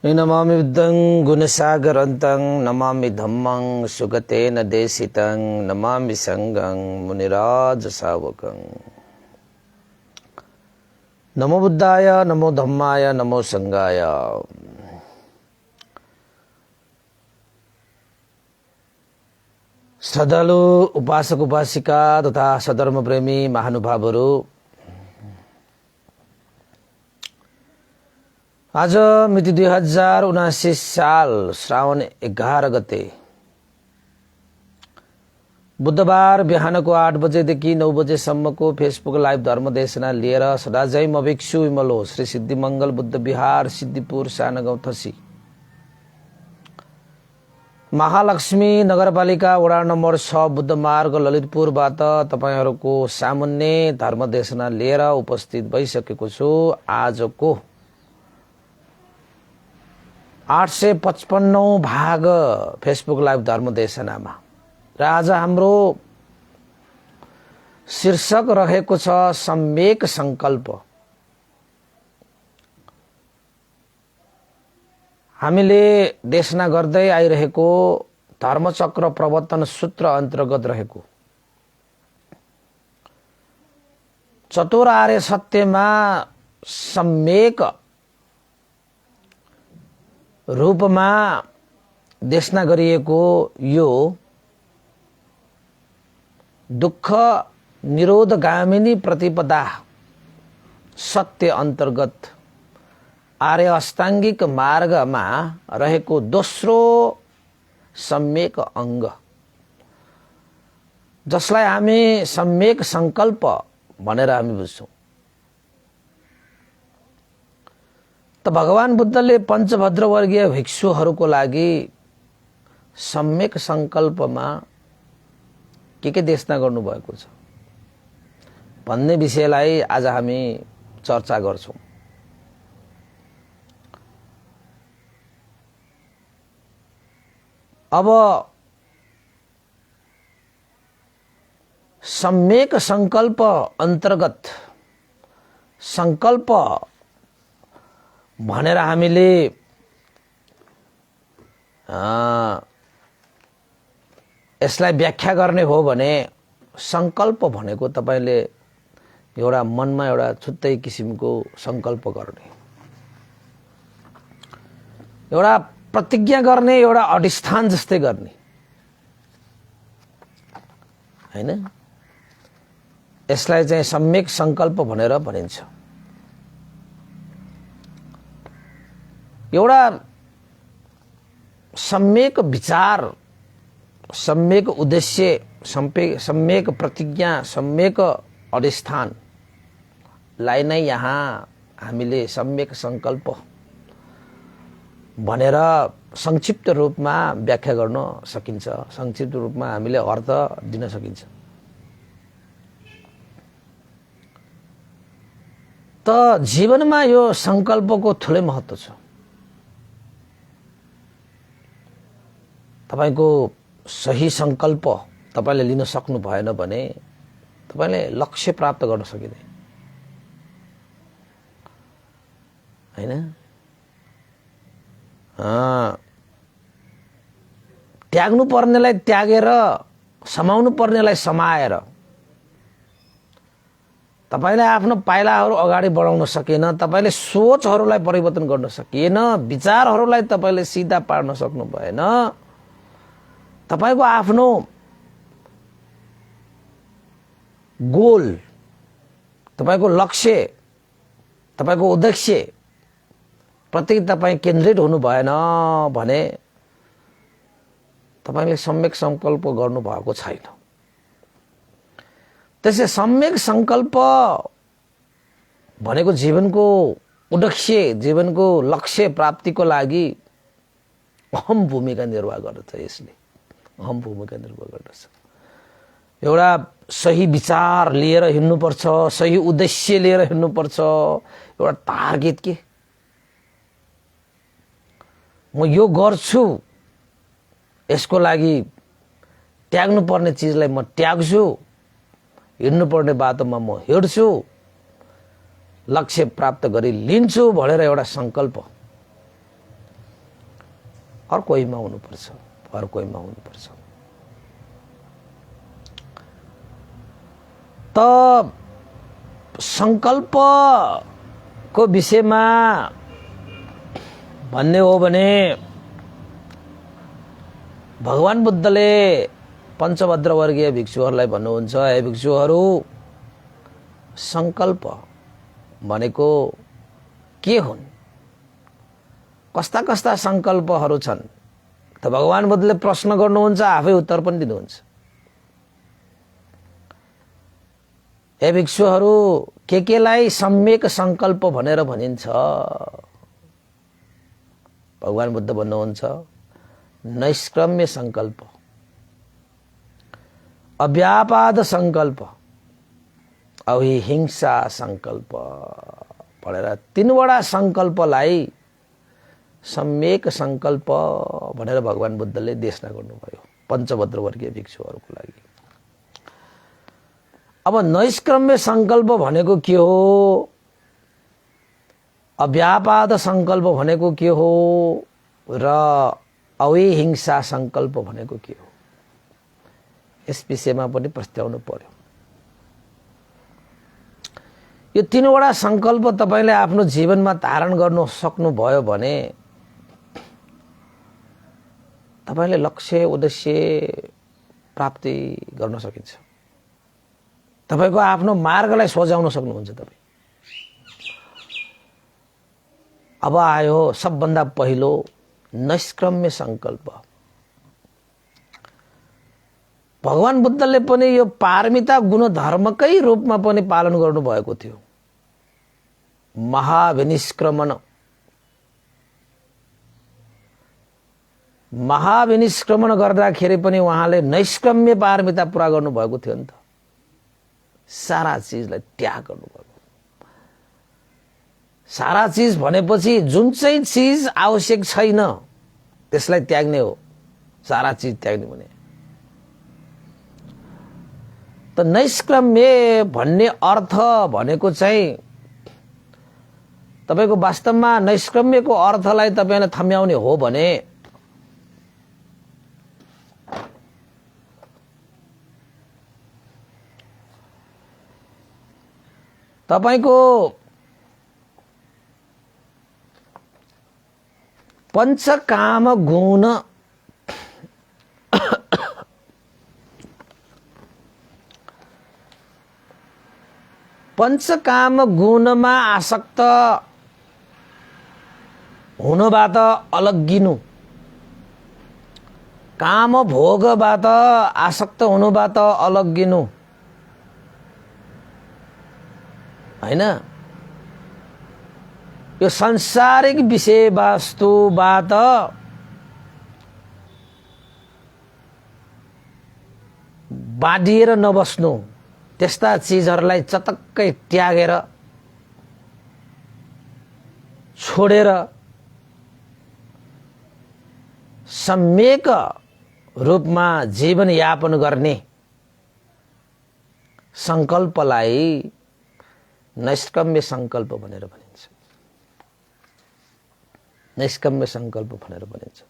नमामि बुद्धं गुणसागरन्तं नमामि धम्मं सुगतेन देशितं नमामि संघं मुनिराज सावकं। नमो बुद्धाय नमो धम्माय नमो संघाय। श्रद्धालु उपासक उपासिका तथा सधर्म प्रेमी महानुभावहरू, आज मिति 2079 साल श्रावण 11 गते बुधबार बिहानको 8 बजेदेखि 9 बजेसम्मको फेसबुक लाइभ धर्मदेशना लिएर सदाझै म भिक्षु विमलो श्री सिद्धिमंगल बुद्ध विहार सिद्धिपुर सानगाउँ थसी महालक्ष्मी नगरपालिका वडा नम्बर 6 बुद्ध मार्ग ललितपुरबाट तपाईहरुको सामुन्ने धर्मदेशना लिएर उपस्थित भइसकेको छु। आजको 855औं भाग फेसबुक लाइभ धर्मदेशनामा र आज हाम्रो शीर्षक रहेको छ सम्यक संकल्प। हामीले देशना गर्दै आइरहेको धर्मचक्र प्रवर्तन सूत्र अन्तर्गत रहेको चतुरार्य सत्यमा सम्यक रूपमा देशना गरिएको यो दुःख निरोधगामिनी प्रतिपदा सत्य अन्तर्गत आर्य अष्टाङ्गिक मार्गमा रहेको दोस्रो सम्यक अंग, जसलाई हामी सम्यक संकल्प भनेर हामी बुझ्छौं। त भगवान बुद्धले पञ्चभद्र वर्गीय भिक्षुहरूको लागि सम्यक संकल्पमा के देशना गर्नुभएको छ भन्ने विषयलाई आज हामी चर्चा गर्छौं। अब सम्यक संकल्प अन्तर्गत संकल्प भनेर हामीले यसलाई व्याख्या गर्ने हो भने संकल्प भनेको तपाईले एउटा मनमा एउटा छुट्टै किसिमको संकल्प गर्ने, एउटा प्रतिज्ञा गर्ने, एउटा अधिष्ठान जस्तै गर्ने हैन। यसलाई चाहिँ सम्यक संकल्प भनेर भनिन्छ। एउटा सम्यक विचार, सम्यक उद्देश्य, सम्यक प्रतिज्ञा, सम्यक अधिष्ठान लाई नै यहाँ हामीले सम्यक संकल्प भनेर संक्षिप्त रूपमा व्याख्या गर्न सकिन्छ, संक्षिप्त रूपमा हामीले अर्थ दिन सकिन्छ। त जीवनमा यो संकल्पको ठूलै महत्व छ। तपाईको सही संकल्प तपाईले लिन सक्नु भएन भने तपाईले लक्ष्य प्राप्त गर्न सकिदैन हैन। त्याग्नु पर्नेलाई त्यागेर समाउनु पर्नेलाई समाएर तपाईले आफ्नो पाइलाहरू अगाडि बढाउन सकेन, तपाईले सोचहरूलाई परिवर्तन गर्न सकिएन, विचारहरूलाई तपाईले सिधा पार्न सक्नु भएन, तपाईको आफ्नो गोल, तपाईको लक्ष्य, तपाईको उद्देश्य प्रति तपाई केन्द्रित हुनु भएन भने तपाईले सम्यक संकल्प गर्नु भएको छैन। त्यसै सम्यक संकल्प भनेको जीवनको उद्देश्य, जीवनको लक्ष्य प्राप्तिको लागि अहम भूमिका निर्वाह गर्दछ। यसले अहम भूमिका निर्वाह गर्दछ। एउटा सही विचार लिएर हिँड्नुपर्छ, सही उद्देश्य लिएर हिँड्नुपर्छ, एउटा टार्गेट के म यो गर्छु यसको लागि त्याग्नु पर्ने चिजलाई म त्याग्छु, हिँड्नु पर्ने बाटोमा म हिँड्छु, लक्ष्य प्राप्त गरी लिन्छु भनेर एउटा संकल्प हर कोहीमा हुनुपर्छ, हर कोहीमा हुनुपर्छ। त संकल्पको विषयमा भन्ने हो भने भगवान बुद्धले पञ्चभद्र वर्गीय भिक्षुहरूलाई भन्नुहुन्छ, हे भिक्षुहरू, संकल्प भनेको के हुन्, कस्ता कस्ता संकल्पहरू छन्? त भगवान बुद्धले प्रश्न गर्नुहुन्छ, आफै उत्तर पनि दिनुहुन्छ। हे भिक्षुहरू, केलाई सम्यक संकल्प भनेर भनिन्छ? भगवान बुद्ध भन्नुहुन्छ, नैष्क्रम्य संकल्प, अव्यापाद संकल्प, अहिंसा संकल्प भनेर तीनवटा संकल्पलाई सम्यक संकल्प भनेर भगवान बुद्धले देशना गर्नुभयो पञ्चभद्र वर्गीय भिक्षुहरूको लागि। अब नैष्क्रम्य संकल्प भनेको के हो, अव्यापाद संकल्प भनेको के हो र अहिंसा संकल्प भनेको के हो, यस विषयमा पनि प्रस्ताउनु पर्यो। यो तीनवटा संकल्प तपाईले आफ्नो जीवनमा धारण गर्न सक्नुभयो भने तपाईले लक्ष्य उद्देश्य प्राप्ति गर्न सकिन्छ। तपाईको आफ्नो मार्गलाई सजाउन सक्नुहुन्छ तपाई। अब आयो सबभन्दा पहिलो नैष्क्रम्य संकल्प। भगवान बुद्धले पनि यो पारमिता गुणधर्मकै रूपमा पनि पालन गर्नुभएको थियो। महाविनिष्क्रमण, महाविनिष्क्रमण गर्दाखेरि पनि उहाँले नैष्क्रम्य पारमिता पूरा गर्नुभएको थियो नि त। सारा चीजलाई त्याग गर्नुभएको। सारा चीज भनेपछि जुन चाहिँ चीज आवश्यक छैन त्यसलाई त्याग्ने हो सारा चीज त्याग्ने भने। त नैष्क्रम्य भन्ने अर्थ भनेको चाहिँ तपाईको वास्तवमा नैष्क्रम्यको अर्थलाई तपाईले थम्याउने हो भने तपाईको पंचकाम गुण पंचकाम गुणमा आसक्त हुनबाट अलग्गिनु, काम भोगबाट आसक्त हुनबाट अलग्गिनु हैन। यो सांसारिक विषय वस्तुबाट बाँडिएर नबस्नु, त्यस्ता चीजहरूलाई चटक्कै त्यागेर छोडेर सम्यक रूपमा जीवन यापन गर्ने संकल्पलाई नैष्क्रम्य संकल्प भनेर भनिन्छ। नैष्क्रम्य संकल्प भनेर भनिन्छ।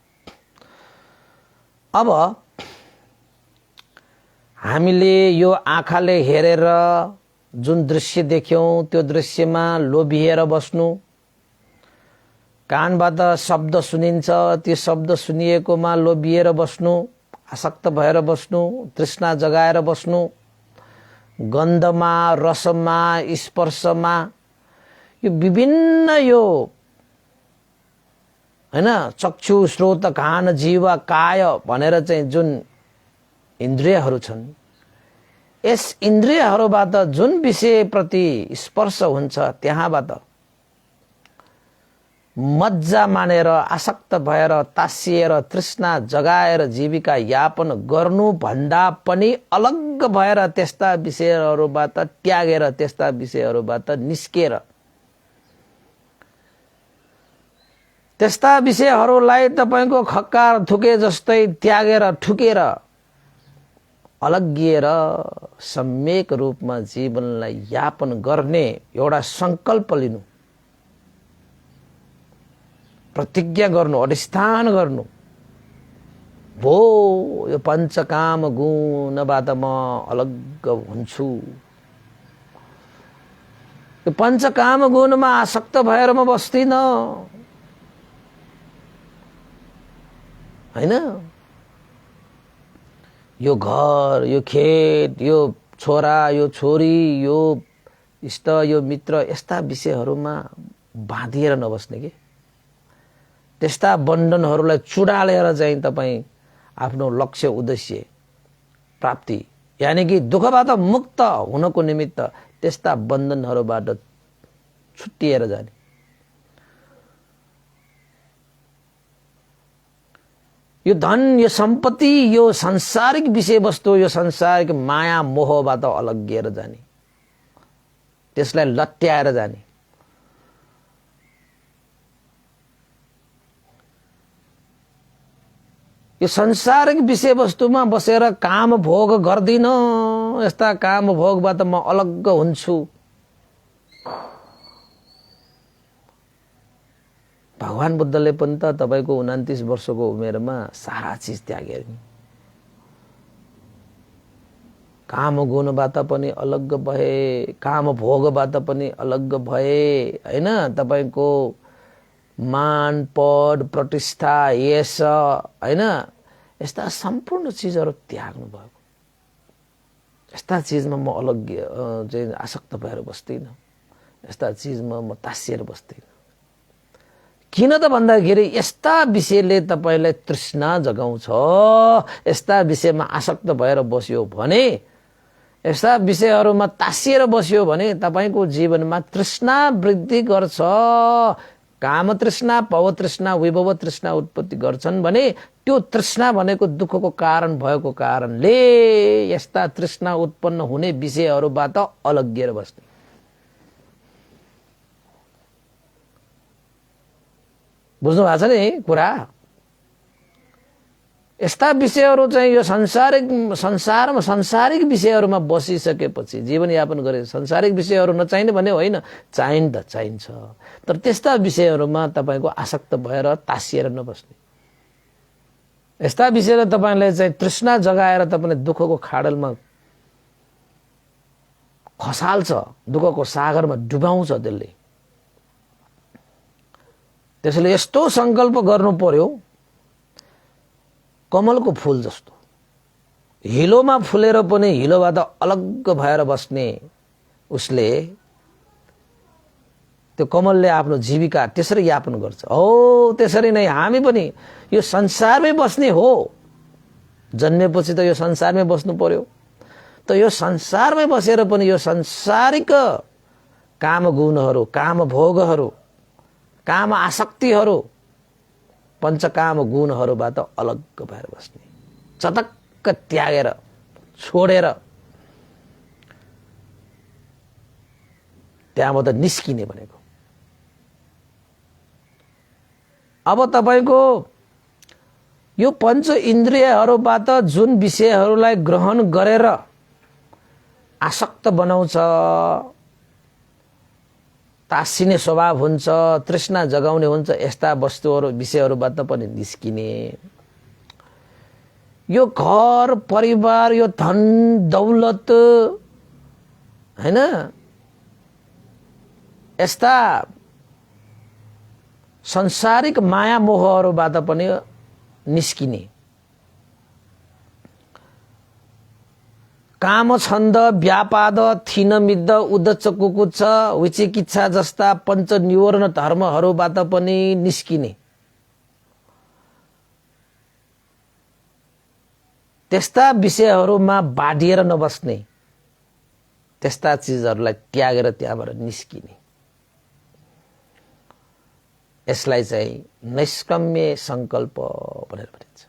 अब हामीले यो आँखाले हेरेर जुन दृश्य देख्यौं त्यो दृश्यमा लोभिएर बस्नु, कानबाट शब्द सुनिन्छ त्यो शब्द सुनिएकोमा लोभिएर बस्नु, आसक्त भएर बस्नु, तृष्णा जगाएर बस्नु, गन्धमा, रसमा, स्पर्शमा, यो विभिन्न यो हैन चक्षु, श्रोत, कान, जीवा, काय भनेर चाहिँ जुन इन्द्रियहरू छन्, यस इन्द्रियहरूबाट जुन विषय प्रति स्पर्श हुन्छ त्यहाँबाट मज्जा मानेर आसक्त भएर तासिएर तृष्णा जगाएर जीविका यापन गर्नु भन्दा पनि अलग भएर त्यस्ता विषयहरूबाट त्यागेर त्यस्ता विषयहरूबाट निस्केर त्यस्ता विषयहरूलाई तपाईको खक्कार थुके जस्तै त्यागेर ठुकेर अलग्गिएर सम्यक रूपमा जीवनलाई यापन गर्ने एउटा संकल्प लिनु, प्रतिज्ञा गर्नु, अधिष्ठान गर्नु। भो यो पञ्चकाम गुणबाट म अलग हुन्छु, यो पञ्चकाम गुणमा आसक्त भएर म बस्दिन, हैन? यो घर, यो खेत, यो छोरा, यो छोरी, यो इष्ट, यो मित्र, यस्ता विषयहरूमा बाँधिएर नबस्ने के। त्यस्ता बन्धनहरूलाई चुडालेर चाहिँ तपाईँ आफ्नो लक्ष्य उद्देश्य प्राप्ति यानी कि दुःखबाट मुक्त हुनको निमित्त त्यस्ता बन्धनहरूबाट छुट्टिएर जाने। यो धन, यो सम्पत्ति, यो सांसारिक विषयवस्तु, यो सांसारिक माया मोहबाट अलग्गिएर जाने, त्यसलाई लट्याएर जाने। यो संसारिक विषयवस्तुमा बसेर काम भोग गर्दिन, यस्ता काम भोगबाट म अलग हुन्छु। भगवान बुद्धले पनि त तपाईको 29 वर्षको उमेरमा सारा चीज त्यागे नि। काम गुणबाट पनि अलग भए, काम भोगबाट पनि अलग भए, हैन? तपाईको मान पद प्रतिष्ठा यश, हैन? यस्ता सम्पूर्ण चीजहरू त्याग्नु भएको। यस्ता चीजमा म अलग चाहिँ आसक्त भएर बस्दिन, यस्ता चीजमा म तासिएर बस्दिन। किन त भन्दाखेरि यस्ता विषयले तपाईलाई तृष्णा जगाउँछ। यस्ता विषयमा आसक्त भएर बस्यो भने, यस्ता विषयहरूमा तासिएर बस्यो भने तपाईको जीवनमा तृष्णा वृद्धि गर्छ। काम तृष्णा, पव तृष्णा, विभव तृष्णा उत्पत्ति गर्छन् भने त्यो तृष्णा भनेको दुःखको कारण भएको कारणले यस्ता तृष्णा उत्पन्न हुने विषयहरूबाट अलग्गिएर बस्ने। बुझ्नु भएको छ नि कुरा? यस्ता विषयहरू चाहिँ यो संसारमा सांसारिक विषयहरूमा बसिसकेपछि जीवनयापन गरे, सांसारिक विषयहरू नचाहिने भने होइन, चाहिन्छ। तर त्यस्ता विषयहरूमा तपाईको आसक्त भएर तासिएर नबस्ने। यस्ता विषयले तपाईलाई चाहिँ तृष्णा जगाएर तपाईले दुःखको खाडलमा खसाल्छ, दुःखको सागरमा डुबाउँछ त्यसले। त्यसैले यस्तो संकल्प गर्नु पर्यो, कमलको फूल जस्तो हिलोमा फुलेर पनि हिलोबाट अलग भएर बस्ने उसले, त्यो कमलले आफ्नो जीविका त्यसरी यापन गर्छ। हो त्यसरी नै हामी पनि यो संसारमै बस्ने हो। जन्मेपछि त यो संसारमै बस्नु पर्यो। त यो संसारमै बसेर पनि यो संसारिक काम गुणहरू, काम भोगहरू, काम आसक्तिहरू, पञ्चकाम गुणहरूबाट अलग भएर बस्ने, चटक्क त्यागेर छोडेर त्यहाँबाट निस्किने भनेको। अब तपाईको यो पञ्च इन्द्रियहरूबाट जुन विषयहरूलाई ग्रहण गरेर आसक्त बनाउँछ, तासिने स्वभाव हुन्छ, तृष्णा जगाउने हुन्छ, यस्ता वस्तुहरू विषयहरूबाट पनि निस्किने। यो घर परिवार, यो धन दौलत, हैन, यस्ता संसारिक माया मोहहरूबाट पनि निस्किने। काम छन्द व्यापाद थिन मिद्द उद्दच्च कुकुच्च विचिकित्सा जस्ता पञ्च निवर्ण धर्महरूबाट पनि निस्किने। त्यस्ता विषयहरूमा बाँडिएर नबस्ने, त्यस्ता चीजहरूलाई त्यागेर त्यहाँबाट निस्किने। यसलाई चाहिँ नैष्कम्य संकल्प भनेर भनिन्छ।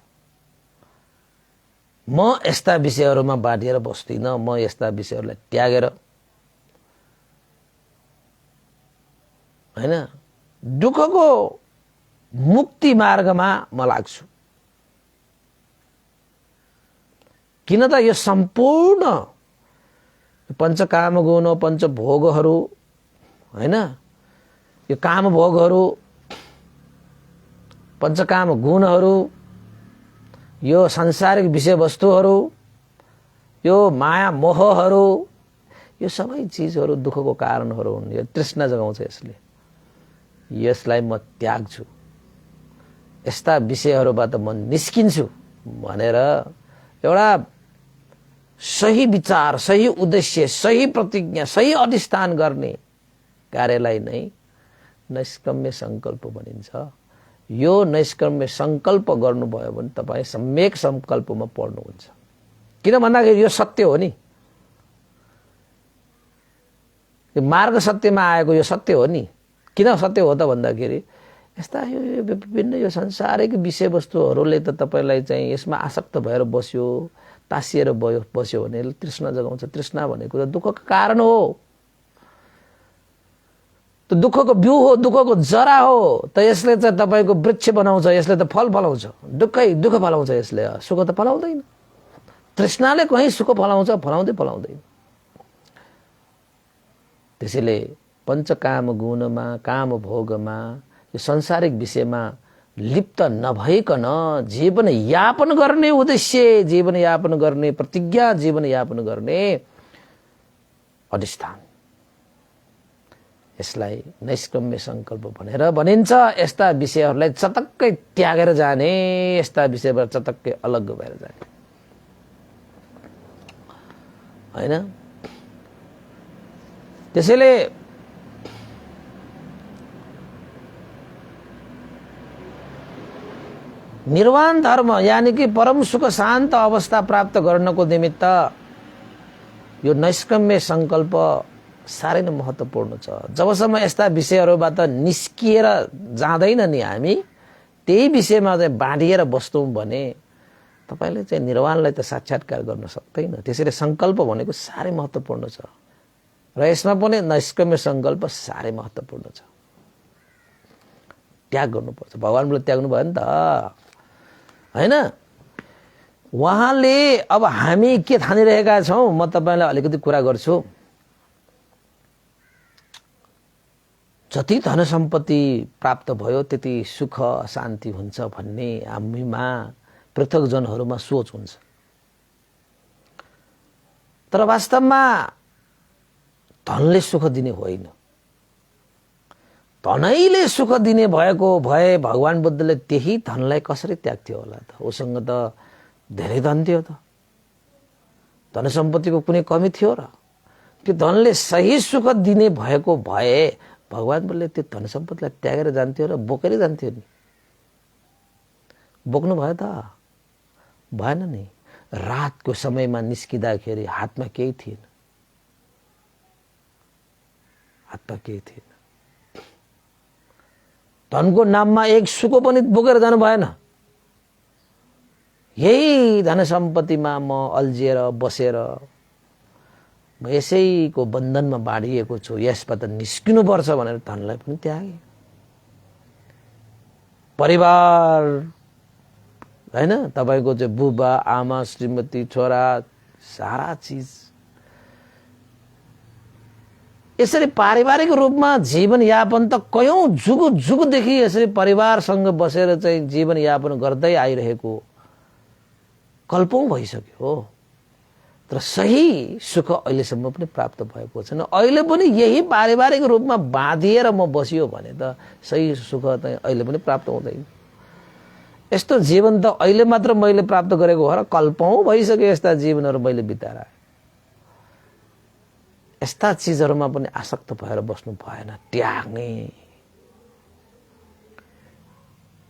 म यस्ता विषयहरूमा बाँडिएर बस्दिन, म यस्ता विषयहरूलाई त्यागेर, हैन, दुःखको मुक्ति मार्गमा म लाग्छु। किन त यो सम्पूर्ण पञ्चकाम गुण पञ्चभोगहरू हैन, यो काम भोगहरू पञ्चकाम गुणहरू, यो सांसारिक विषयवस्तुहरू, यो माया मोहहरू, यो सबै चीजहरू दुःखको कारणहरू हुन्। यो तृष्णा जगाउँछ यसले। यसलाई म त्याग्छु, यस्ता विषयहरूबाट म निस्किन्छु भनेर एउटा सही विचार, सही उद्देश्य, सही प्रतिज्ञा, सही अधिष्ठान गर्ने कार्यलाई नै नैष्कर्म्य संकल्प भनिन्छ। यो नैष्कर्म्य संकल्प गर्नुभयो भने तपाईँ सम्यक संकल्पमा पर्नुहुन्छ। किन भन्दाखेरि यो सत्य हो नि, यो मार्ग सत्यमा आएको यो सत्य हो नि। किन सत्य हो त भन्दाखेरि यस्ता यो विभिन्न यो संसारिक विषयवस्तुहरूले त तपाईलाई चाहिँ यसमा आसक्त भएर बस्यो, तासिएर बस्यो भने तृष्णा जगाउँछ। तृष्णा भनेको त दुःखको कारण हो, त दुःखको बिउ हो, दुःखको जरा हो। त यसले चाहिँ तपाईको वृक्ष बनाउँछ, यसले त फल फलाउँछ। दुःख फलाउँछ, यसले सुख त फलाउँदैन। तृष्णाले कहीँ सुख फलाउँछ? फलाउँदैन। त्यसैले पञ्चकाम गुणमा, काम भोगमा, यो सांसारिक विषयमा लिप्त नभइकन जीवन यापन गर्ने उद्देश्य, जीवन यापन गर्ने प्रतिज्ञा, जीवन यापन गर्ने अधिष्ठान, यसलाई नैष्कर्म्य संकल्प भनेर भनिन्छ। यस्ता विषयहरूलाई चटक्कै त्यागेर जाने, यस्ता विषयबाट चटक्कै अलग भएर जाने हैन। त्यसैले निर्वाण धर्म यानी कि परम सुख शान्त अवस्था प्राप्त गर्नको निमित्त यो नैष्कर्म्य संकल्प साह्रै नै महत्त्वपूर्ण छ। जबसम्म यस्ता विषयहरूबाट निस्किएर जाँदैन नि हामी, त्यही विषयमा चाहिँ बाँडिएर बस्छौं भने तपाईले चाहिँ निर्वाणलाई त साक्षात्कार गर्न सक्दैन। त्यसैले संकल्प भनेको साह्रै महत्त्वपूर्ण छ र यसमा पनि नैष्कर्म्य संकल्प साह्रै महत्त्वपूर्ण छ। त्याग गर्नुपर्छ। भगवानले त्याग्नु भयो नि त हैन। उहाँले अब हामी के ठानिरहेका छौं, म तपाईलाई अलिकति कुरा गर्छु। जति धन सम्पत्ति प्राप्त भयो त्यति सुख शान्ति हुन्छ भन्ने हामीमा पृथक जनहरूमा सोच हुन्छ। तर वास्तवमा धनले सुख दिने होइन। धनैले सुख दिने भएको भए भगवान बुद्धले त्यही धनलाई कसरी त्याग्थ्यो होला त? उसँग त धेरै धन थियो त, धन सम्पत्तिको कुनै कमी थियो र? त्यो धनले सही सुख दिने भएको भए भगवान बुद्धले त्यो धन सम्पत्तिलाई त्यागेर जान्थ्यो र बोकेर जान्थ्यो नि? बोक्नु भयो त? भएन नि। रातको समयमा निस्किँदाखेरि हातमा केही थिएन, हातमा केही थिएन। धनको नाममा एक सुको पनि बोकेर जानु भएन। यही धन सम्पत्तिमा म अल्झिएर बसेर म यसैको बन्धनमा बाँडिएको छु, यसबाट निस्किनु पर्छ भनेर धनलाई पनि त्यागे। परिवार हैन, तपाईको चाहिँ बुबा आमा श्रीमती छोरा सारा चीज, यसरी पारिवारिक रूपमा जीवन यापन त कयौं जुगदेखि यसरी परिवारसँग बसेर चाहिँ जीवन यापन गर्दै आइरहेको कल्पौं भइसक्यो। तर सही सुख अहिलेसम्म पनि प्राप्त भएको छैन। अहिले पनि यही पारिवारिक रूपमा बाँधिएर म बसियो भने त सही सुख त अहिले पनि प्राप्त हुँदैन। यस्तो जीवन त अहिले मात्र मैले प्राप्त गरेको हो र कल्पौं भइसक्यो यस्ता जीवनहरू मैले बिताएर। यस्ता चीजहरूमा पनि आसक्त भएर बस्नु भएन, त्याग्ने।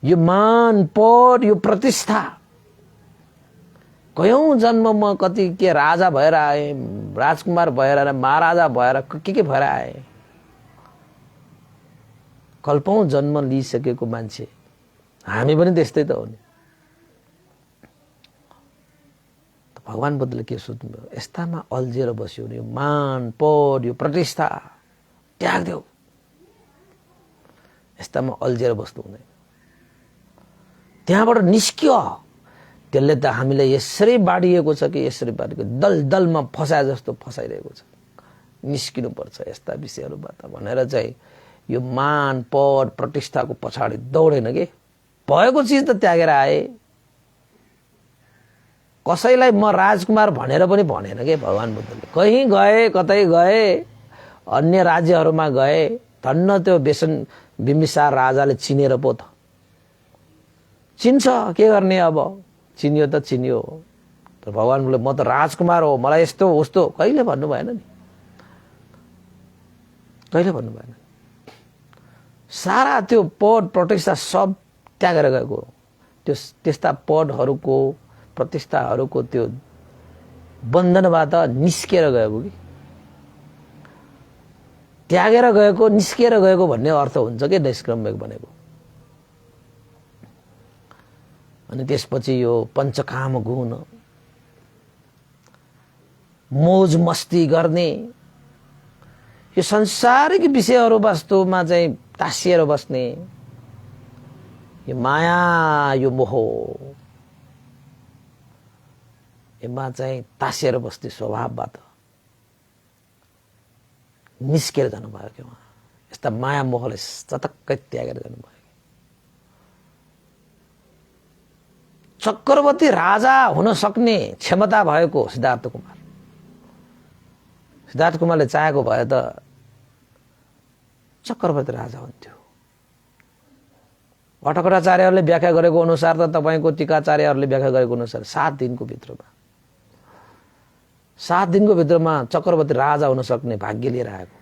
यो मान पद, यो प्रतिष्ठा, कयौं जन्म म कति के राजा भएर आए, राजकुमार भएर आए, महाराजा भएर के भएर आए। कल्पौं जन्म लिइसकेको मान्छे हामी पनि त्यस्तै त हो नि। भगवान बुद्धले के सोच्नुभयो? यस्तामा अल्झिएर बस्यो नि, यो मान पद, यो प्रतिष्ठा त्याग्देऊ। यस्तामा अल्झिएर बस्नु हुँदैन। त्यहाँबाट निस्कियो। त्यसले त हामीलाई यसरी बाडिएको छ कि यसरी बाडिएको दलदलमा फसाए जस्तो फसाइरहेको छ। निस्किनुपर्छ यस्ता विषयहरूबाट भनेर चाहिँ यो मान पद प्रतिष्ठाको पछाडि दौडेन के। भएको चिज त त्यागेर आए। कसैलाई म राजकुमार भनेर पनि भनेन के भगवान बुद्धले। कहीँ गए, कतै गए, अन्य राज्यहरूमा गए, धन्न त्यो बिम्बिसार राजाले चिनेर पो त। चिन्छ, के गर्ने अब, चिनियो त चिनियो। तर भगवानले म त राजकुमार हो, मलाई यस्तो उस्तो कहिले भन्नु भएन नि, कहिले भन्नु भएन। सारा त्यो पद प्रतिष्ठा सब त्यागेर गएको। त्यो त्यस्ता पदहरूको प्रतिष्ठाहरूको त्यो बन्धनबाट निस्किएर गएको कि त्यागेर गएको, निस्किएर गएको भन्ने अर्थ हुन्छ कि नैष्क्रम्य भनेको। अनि त्यसपछि यो पञ्चकाम गुण, मोज मस्ती गर्ने, यो संसारिक विषयहरू वस्तुमा चाहिँ तासिएर बस्ने, यो माया, यो मोह, यसमा चाहिँ तासिएर बस्ने स्वभावबाट निस्केर जानुभयो कि उहाँ। यस्ता माया मोहले चटक्कै त्यागेर जानुभयो। चक्रवर्ती राजा हुन सक्ने क्षमता भएको सिद्धार्थ कुमार। सिद्धार्थ कुमारले चाहेको भए त चक्रवर्ती राजा हुन्थ्यो। भट्टकराचार्यहरूले व्याख्या गरेको अनुसार त तपाईको टीकाचार्यहरूले व्याख्या गरेको अनुसार 7 दिनको भित्रमा 7 दिनको भित्रमा चक्रवर्ती राजा हुन सक्ने भाग्य लिएर आएको।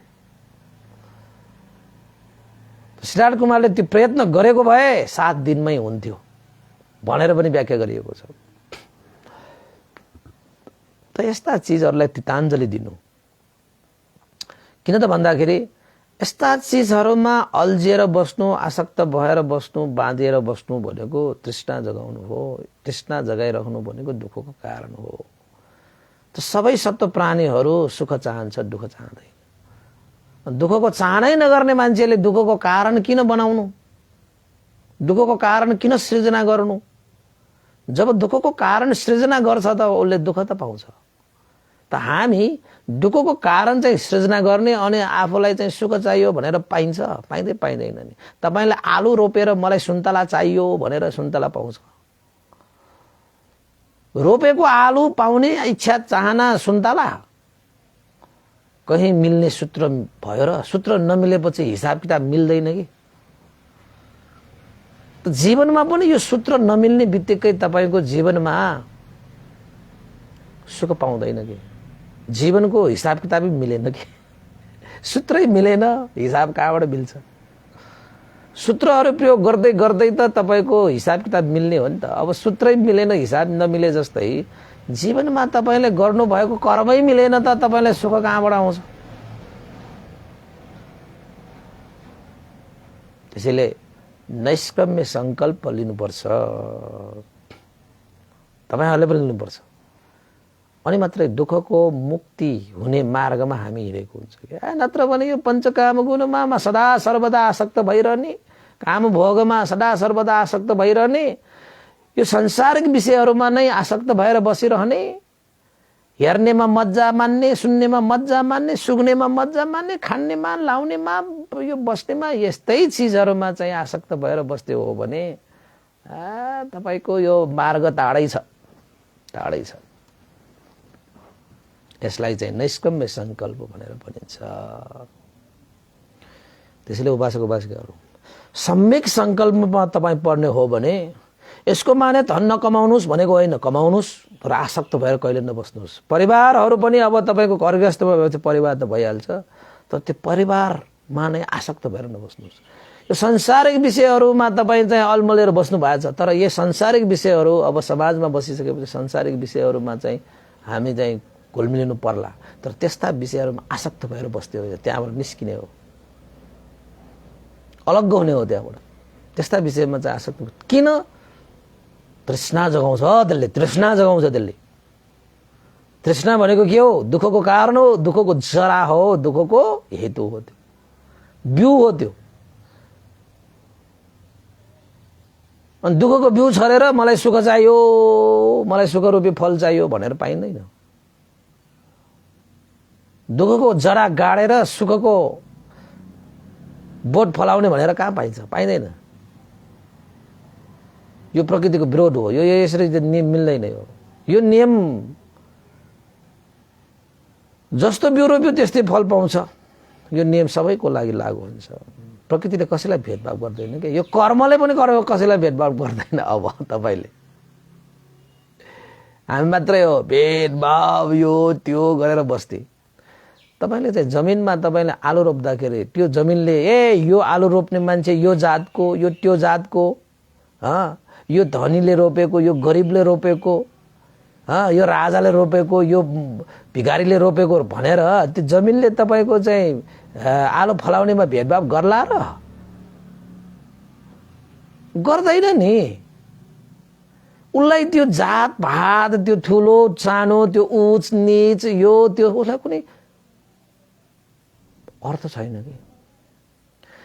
सिद्धार्थ कुमारले त्यो प्रयत्न गरेको भए 7 दिनमै हुन्थ्यो भनेर पनि व्याख्या गरिएको छ। त यस्ता चिजहरूलाई तिताञ्जली दिनु किन त भन्दाखेरि यस्ता चिजहरूमा अल्झिएर बस्नु, आसक्त भएर बस्नु, बाँधिएर बस्नु भनेको तृष्णा जगाउनु हो। तृष्णा जगाइराख्नु भनेको दुःखको कारण हो। त सबै सत्व प्राणीहरू सुख चाहन्छ, दुःख चाहँदैन। दुःखको चाहनै नगर्ने मान्छेले दुःखको कारण किन बनाउनु, दुःखको कारण किन सृजना गर्नु? जब दुःखको कारण सृजना गर्छ त उसले दुःख त पाउँछ। त हामी दुःखको कारण चाहिँ सृजना गर्ने अनि आफूलाई चाहिँ सुख चाहियो भनेर पाइन्छ? पाइँदैन नि। तपाईले आलु रोपेर मलाई सुन्तला चाहियो भनेर सुन्तला पाउँछ? रोपेको आलु पाउने इच्छा, चाहना, सुन्तला कहीं मिल्ने सूत्र भयो र? सूत्र नमिलेपछि हिसाब किताब मिल्दैन कि। त जीवनमा पनि यो सूत्र नमिल्ने बित्तिकै तपाईको जीवनमा सुख पाउँदैन कि। जीवनको हिसाब किताबै मिलेन कि। सूत्रै मिलेन, हिसाब कहाँबाट मिल्छ? सूत्रहरू प्रयोग गर्दै गर्दै त तपाईको हिसाब किताब मिल्ने हो नि त। अब सूत्रै मिलेन, हिसाब नमिले जस्तै जीवनमा तपाईले गर्नुभएको कर्मै मिलेन त तपाईलाई सुख कहाँबाट आउँछ? त्यसैले नैष्क्रम्य संकल्प लिनुपर्छ। तपाईहरुले पनि लिनुपर्छ। अनि मात्रै दुःखको मुक्ति हुने मार्गमा हामी हिँडेको हुन्छ के। नत्र भने यो पञ्चकाम गुणमा सदा सर्वदा आसक्त भइरहने, काम भोगमा सदा सर्वदा आसक्त भइरहने, यो सांसारिक विषयहरूमा नै आसक्त भएर बसिरहने, हेर्नेमा मज्जा मान्ने, सुन्नेमा मज्जा मान्ने, सुग्नेमा मज्जा मान्ने, खान्नेमा, लाउनेमा, यो बस्नेमा, यस्तै चीजहरूमा चाहिँ आसक्त भएर बस्दै हो भने तपाईको यो मार्ग टाढै छ, टाढै छ। यसलाई चाहिँ नैष्क्रम्य संकल्प भनेर भनिन्छ। त्यसैले उपासक उपासिकाहरू सम्यक संकल्पमा तपाई पर्ने हो भने यसको माने धन नकमाउनुस् भनेको होइन, कमाउनुस् तर आसक्त भएर कहिले नबस्नुस्। परिवारहरू पनि अब तपाईको घरग्रस्तमा भएपछि परिवार त भइहाल्छ, तर त्यो परिवारमा नै आसक्त भएर नबस्नुस्। यो सांसारिक विषयहरूमा तपाई चाहिँ अलमलेर बस्नु भएछ, तर यो सांसारिक विषयहरू अब समाजमा बसिसकेपछि सांसारिक विषयहरूमा चाहिँ हामी चाहिँ घुलमिलिनु पर्ला, तर त्यस्ता विषयहरूमा आसक्त भएर बस्दै हो, त्यहाँबाट निस्किने हो, अलग हुने हो त्यहाँबाट। त्यस्ता विषयमा चाहिँ आसक्त किन? तृष्णा जगाउँछ त्यसले, तृष्णा जगाउँछ त्यसले। तृष्णा भनेको के हो? दुःखको कारण हो, दुःखको जरा हो, दुःखको हेतु हो, त्यो बिउ हो त्यो। अनि दुःखको बिउ छरेर मलाई सुख चाहियो, मलाई सुखरूपी फल चाहियो भनेर पाइँदैन। दुःखको जरा गाडेर सुखको बोट फलाउने भनेर कहाँ पाइन्छ? पाइँदैन। यो प्रकृतिको विरोध हो। यो यसरी नियम मिल्दैन। यो नियम जस्तो बिउ रोप्यो त्यस्तै फल पाउँछ। यो नियम सबैको लागि लागू हुन्छ। प्रकृतिले कसैलाई भेदभाव गर्दैन के। यो कर्मले पनि कसैलाई भेदभाव गर्दैन। अब तपाईले हामी मात्रै हो भेदभाव यो त्यो गरेर बस्थे। तपाईले चाहिँ जमिनमा तपाईले आलु रोप्दाखेरि त्यो जमिनले यो आलु रोप्ने मान्छे यो जातको, यो त्यो जातको, यो धनीले रोपेको, यो गरिबले रोपेको, यो राजाले रोपेको, यो भिखारीले रोपेको भनेर त्यो जमिनले तपाईको चाहिँ आलु फलाउनेमा भेदभाव गर्ला र? गर्दैन नि। उसलाई त्यो जात भात, त्यो ठुलो सानो, त्यो उच नीच, यो त्यो उसलाई कुनै अर्थ छैन कि।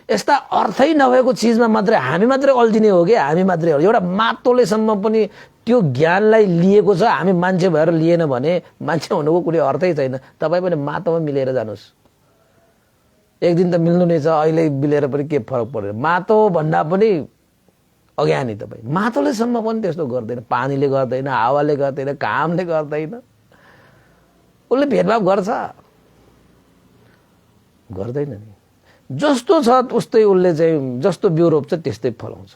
यस्ता अर्थै नभएको चिजमा मात्रै हामी मात्रै अल्झिने हो कि। हामी मात्रै हो। एउटा मातोलेसम्म पनि त्यो ज्ञानलाई लिएको छ। हामी मान्छे भएर लिएन भने मान्छे हुनुको कुनै अर्थै छैन। तपाईँ पनि मातोमा मिलेर जानुहोस्। एक दिन त मिल्नु नै छ। अहिले मिलेर पनि के फरक पर्दैन। मातो भन्दा पनि अज्ञानी तपाईँ। मातोलेसम्म पनि त्यस्तो गर्दैन। पानीले गर्दैन, हावाले गर्दैन, घामले गर्दैन। उसले भेदभाव गर्छ? गर्दैन नि। जस्तो छ उस्तै उसले चाहिँ जस्तो बिउ रोप्छ त्यस्तै फलाउँछ।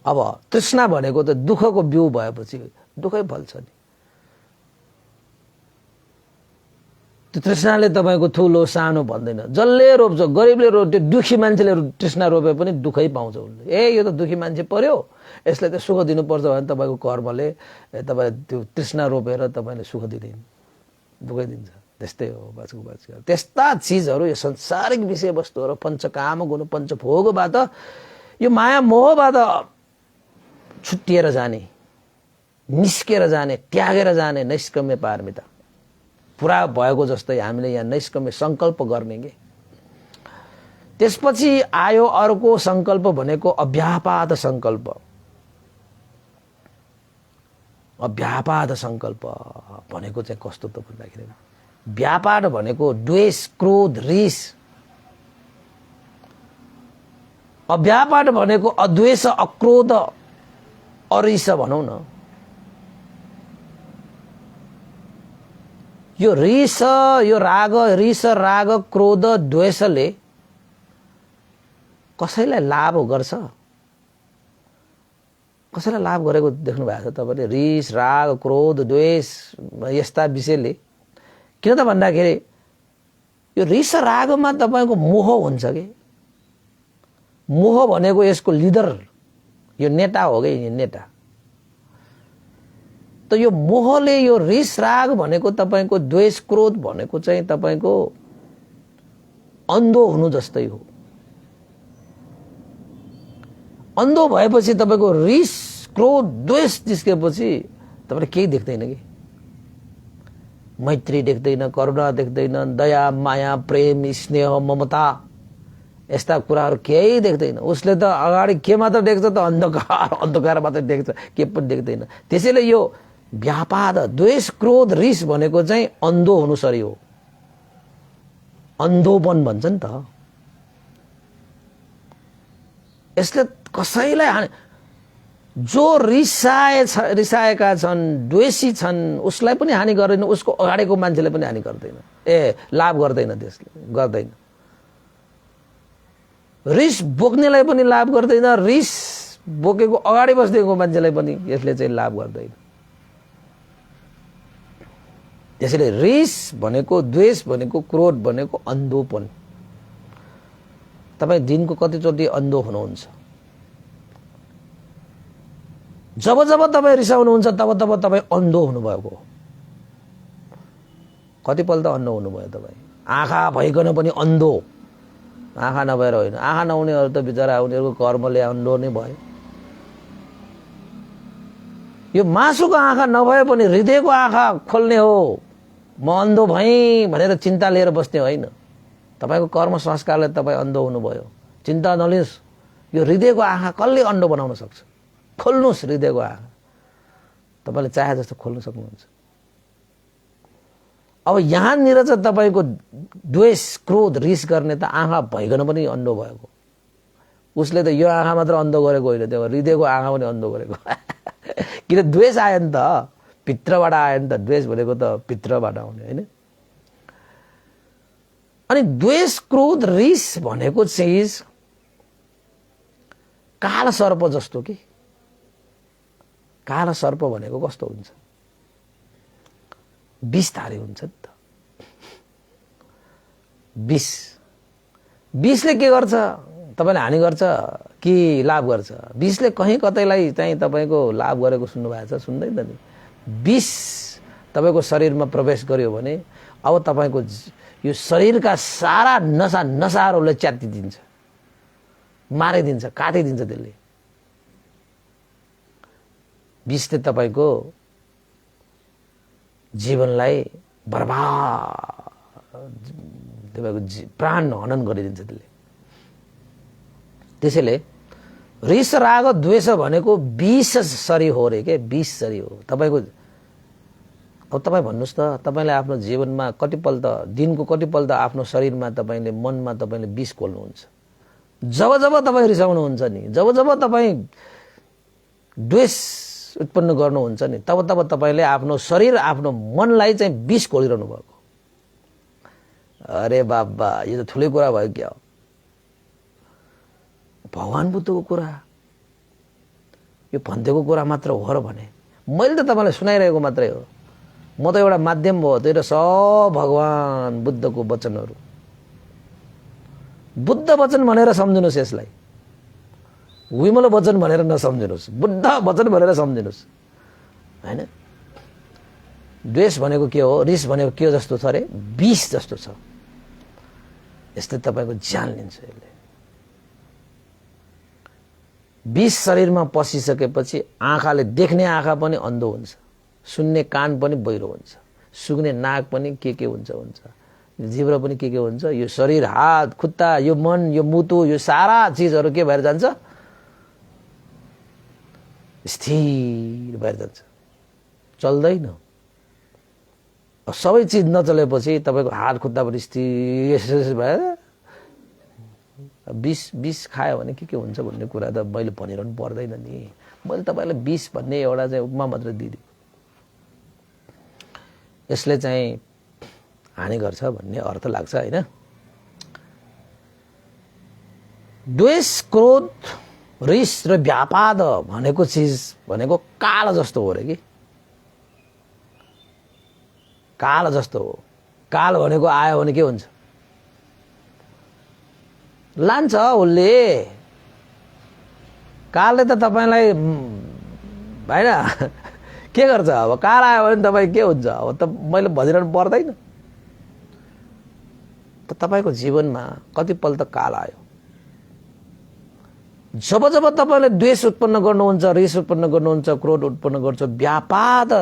अब तृष्णा भनेको त दुःखको बिउ भएपछि दुःखै फल्छ नि। त्यो तृष्णाले तपाईको ठुलो सानो भन्दैन। जसले रोप्छ, गरिबले रोप्छ, त्यो दुखी मान्छेले तृष्णा रोपे पनि दुःखै पाउँछ उसले। यो त दुखी मान्छे पर्यो, यसलाई त सुख दिनुपर्छ भने तपाईको कर्मले तपाईँ त्यो तृष्णा रोपेर तपाईले सुख दिँदैन, दुःखै दिन्छ। त्यस्तै हो बाचको बाचका। त्यस्ता चिजहरू यो संसारिक विषयवस्तुहरू पञ्चकाम गुण पञ्चभोगबाट यो माया मोहबाट छुट्टिएर जाने, निस्केर जाने, त्यागेर जाने नैष्कम्य पारमिता पुरा भएको जस्तै हामीले यहाँ नैष्कम्य संकल्प गर्ने के। त्यसपछि आयो अर्को संकल्प भनेको अव्यापाद संकल्प। अव्यापाद संकल्प भनेको चाहिँ कस्तो त भन्दाखेरि व्यापाद भनेको द्वेष, क्रोध, रिस। अव्यापाद भनेको अद्वेष, अक्रोध, अरिस भनौं न। यो रिस, यो राग, रिस, राग, क्रोध, द्वेषले कसैलाई लाभ गर्छ? कसैलाई लाभ गरेको देख्नु भएको छ तपाईले? रिस, राग, क्रोध, द्वेष यस्ता विषयले। किन त भन्दाखेरि यो रिस रागमा तपाईको मोह हुन्छ के। मोह भनेको यसको लिडर, यो नेता हो कि। यो नेता त यो मोहले, यो रिस राग भनेको तपाईको, द्वेष क्रोध भनेको चाहिँ तपाईको अन्धो हुनु जस्तै हो। अन्धो भएपछि तपाईको रिस क्रोध द्वेष जिस्केपछि तपाईले केही देख्दैन कि। मैत्री देख्दैन, करुणा देख्दैन, दया माया प्रेम स्नेह ममता यस्ता कुराहरू केही देख्दैन। उसले त अगाडि के मात्र देख्छ त? अन्धकार, अन्धकार मात्र देख्छ, के पनि देख्दैन। त्यसैले यो व्यापाद द्वेष क्रोध रिस भनेको चाहिँ अन्धो हुनु सरी हो। अन्धोपन भन्छ नि त। यसले कसैलाई हानि, जो रिसाएका छन्, द्वेषी छन्, उसलाई पनि हानि गर्दैन, उसको अगाडिको मान्छेले पनि हानि गर्दैन, लाभ गर्दैन, त्यसले गर्दैन। रिस बोक्नेलाई पनि लाभ गर्दैन, रिस बोकेको अगाडि बस्दिएको मान्छेलाई पनि यसले चाहिँ लाभ गर्दैन। त्यसैले रिस भनेको, द्वेष भनेको, क्रोध भनेको अन्धोपन। तपाई दिनको कतिचोटि अन्धो हुनुहुन्छ? जब जब तपाई रिसाउनुहुन्छ तब तब तपाई अन्धो हुनुभएको हो। कतिपल्ट अन्धो हुनुभयो तपाई? आँखा भइकन पनि अन्धो। आँखा नभएर होइन, आँखा नहुनेहरू त बिचरा उनीहरूको कर्मले अन्धो नै भयो। यो मासुको आँखा नभए पनि हृदयको आँखा खोल्ने हो। म अन्धो भएँ भनेर चिन्ता लिएर बस्ने होइन। तपाईको कर्म संस्कारले तपाई अन्धो हुनुभयो। चिन्ता नलिनुहोस्, यो हृदयको आँखा कसले अन्डो बनाउन सक्छ? खोल्नुहोस् हृदयको आँखा, तपाईँले चाहे जस्तो खोल्न सक्नुहुन्छ। अब यहाँनिर चाहिँ तपाईँको द्वेष क्रोध रिस गर्ने त आँखा भइकन पनि अन्धो भएको, उसले त यो आँखा मात्र अन्धो गरेको होइन, त्यो हृदयको आँखा पनि अन्धो गरेको। किन द्वेष आयो नि त, भित्रबाट आयो नि त, द्वेष भनेको त भित्रबाट आउने होइन। अनि द्वेष क्रोध रिस भनेको चिज काला सर्प जस्तो कि। काला सर्प भनेको कस्तो हुन्छ? विषधारी हुन्छ नि त। विषले के गर्छ? तपाईलाई हानि गर्छ कि लाभ गर्छ? विषले कहीँ कतैलाई चाहिँ तपाईको लाभ गरेको सुन्नु भएको छ? सुन्दैन नि। विष तपाईको शरीरमा प्रवेश गर्यो भने अब तपाईको यो शरीरका सारा नसाहरूलाई च्यातिदिन्छ, मारिदिन्छ, काटिदिन्छ त्यसले। विषले तपाईको जीवनलाई बर्बाद, तपाईको प्राण हनन गरिदिन्छ त्यसले। त्यसैले रिस राग द्वेष भनेको विष सरी हो रे के, विष सरी हो तपाईको। अब तपाईँ भन्नुहोस् त, तपाईँले आफ्नो जीवनमा कतिपल्ट, दिनको कतिपल्ट आफ्नो शरीरमा तपाईँले, मनमा तपाईँले विष खोल्नुहुन्छ? जब जब तपाईँ रिसाउनुहुन्छ नि, जब जब तपाईँ द्वेष उत्पन्न गर्नुहुन्छ नि, तब तब तपाईँले आफ्नो शरीर, आफ्नो मनलाई चाहिँ विष खोलिरहनु भएको। अरे बाबा, यो त ठुलै कुरा भयो क्या। भगवान बुद्धको कुरा, यो भन्देको कुरा मात्र हो र भने? मैले त तपाईँलाई सुनाइरहेको मात्रै हो। म त एउटा माध्यम हो, त्यो सब भगवान बुद्धको वचनहरू। बुद्ध वचन भनेर सम्झिनुहोस् यसलाई, विमल वचन भनेर नसम्झिनुहोस्, बुद्ध वचन भनेर सम्झिनुहोस् हैन। द्वेष भनेको के हो, रिस भनेको के जस्तो छ अरे? विष जस्तो छ। यस्तै तपाईको ज्यान लिन्छ यसले। विष शरीरमा पसिसकेपछि आँखाले, देख्ने आँखा पनि अन्धो हुन्छ, सुन्ने कान पनि बहिरो हुन्छ, सुँघ्ने नाक पनि के हुन्छ, जिब्रो पनि के हुन्छ, यो शरीर, हात खुट्टा, यो मन, यो मुटु, यो सारा चिजहरू के भएर जान्छ? स्थिर भएर जान्छ, चल्दैन। सबै चिज नचलेपछि तपाईको हात खुट्टा पनि स्थिर भएर, विष खायो भने के हुन्छ भन्ने कुरा त मैले भनिरहनु पर्दैन नि। मैले तपाईलाई विष भन्ने एउटा चाहिँ उपमा मात्र दिदिए। यसले चाहिँ हानि गर्छ भन्ने अर्थ लाग्छ हैन। द्वेष क्रोध रिस र व्यापाद भनेको चिज भनेको काल जस्तो हो रे कि। काल जस्तो हो। काल भनेको आयो भने के हुन्छ? लान्छ उसले। कालले त तपाईलाई हैन के गर्छ? अब काल आयो भने तपाईँ के हुन्छ? अब त मैले भनिरहनु पर्दैन। त तपाईको जीवनमा कतिपल्ट काल आयो, जब जब तपाईले द्वेष उत्पन्न गर्नुहुन्छ, रिस उत्पन्न गर्नुहुन्छ, क्रोध उत्पन्न गर्छ, व्यापाद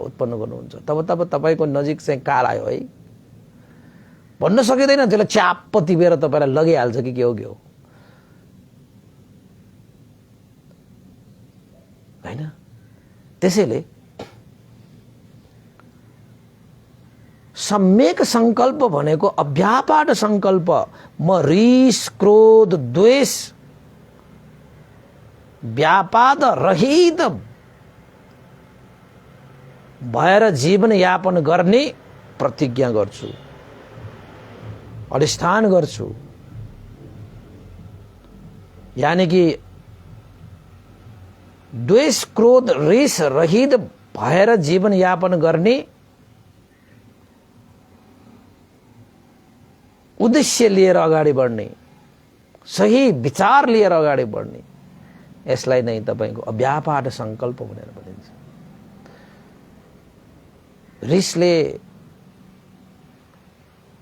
उत्पन्न गर्नुहुन्छ, तब तब तपाईको नजिक चाहिँ काल आयो है। भन्न सकिँदैन, त्यसलाई च्याप्प टिपेर तपाईलाई लगिहाल्छ कि के हो हैन। त्यसैले सम्यक संकल्प भनेको अव्यापाद संकल्प। म रिस क्रोध द्वेष व्यापाद रहित भएर जीवन यापन गर्ने प्रतिज्ञा गर्छु, अधिष्ठान गर्छु। यानी कि द्वेष क्रोध रिस रहित भएर जीवन यापन गर्ने उद्देश्य लिएर अगाडि बढ्ने, सही विचार लिएर अगाडि बढ्ने, यसलाई नै तपाईको अव्यापाद संकल्प भनेर भनिन्छ। रिसले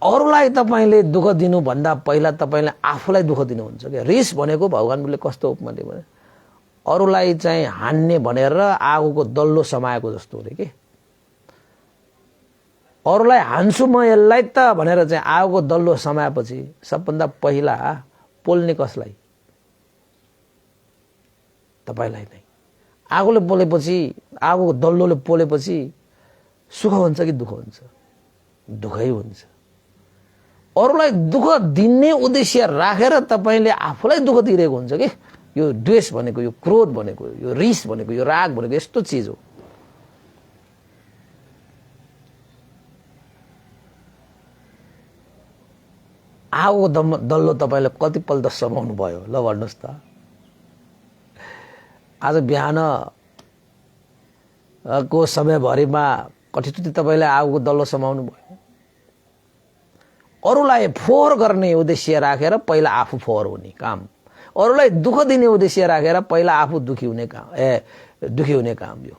अरूलाई तपाईले दुःख दिनु भन्दा पहिला तपाईले आफूलाई दुःख दिनुहुन्छ के। रिस भनेको भगवानले कस्तो उपमा दिए भने अरूलाई चाहिँ हान्ने भनेर आगोको दल्लो समाएको जस्तो हो रे के। अरूलाई हान्छु म यसलाई त भनेर चाहिँ आगोको दल्लो समाएपछि सबभन्दा पहिला पोल्ने कसलाई? तपाईलाई नै। आगोले पोलेपछि, आगोको दल्लोले पोलेपछि सुख हुन्छ कि दुःख हुन्छ? दुःखै हुन्छ। अरूलाई दुःख दिने उद्देश्य राखेर तपाईले आफूलाई दुःख दिइरहेको हुन्छ कि। यो द्वेष भनेको, यो क्रोध भनेको, यो रिस भनेको, यो राग भनेको यस्तो चिज हो। आगोको दल्लो तपाईले कतिपल्ट समाउनु भयो ल भन्नुहोस् त? आज बिहान को समयभरिमा कतिचोटि तपाईले आगोको दल्लो समाउनु भयो? अरूलाई फोहोर गर्ने उद्देश्य राखेर पहिला आफू फोहोर हुने काम, अरूलाई दुःख दिने उद्देश्य राखेर पहिला आफू दुखी हुने काम यो।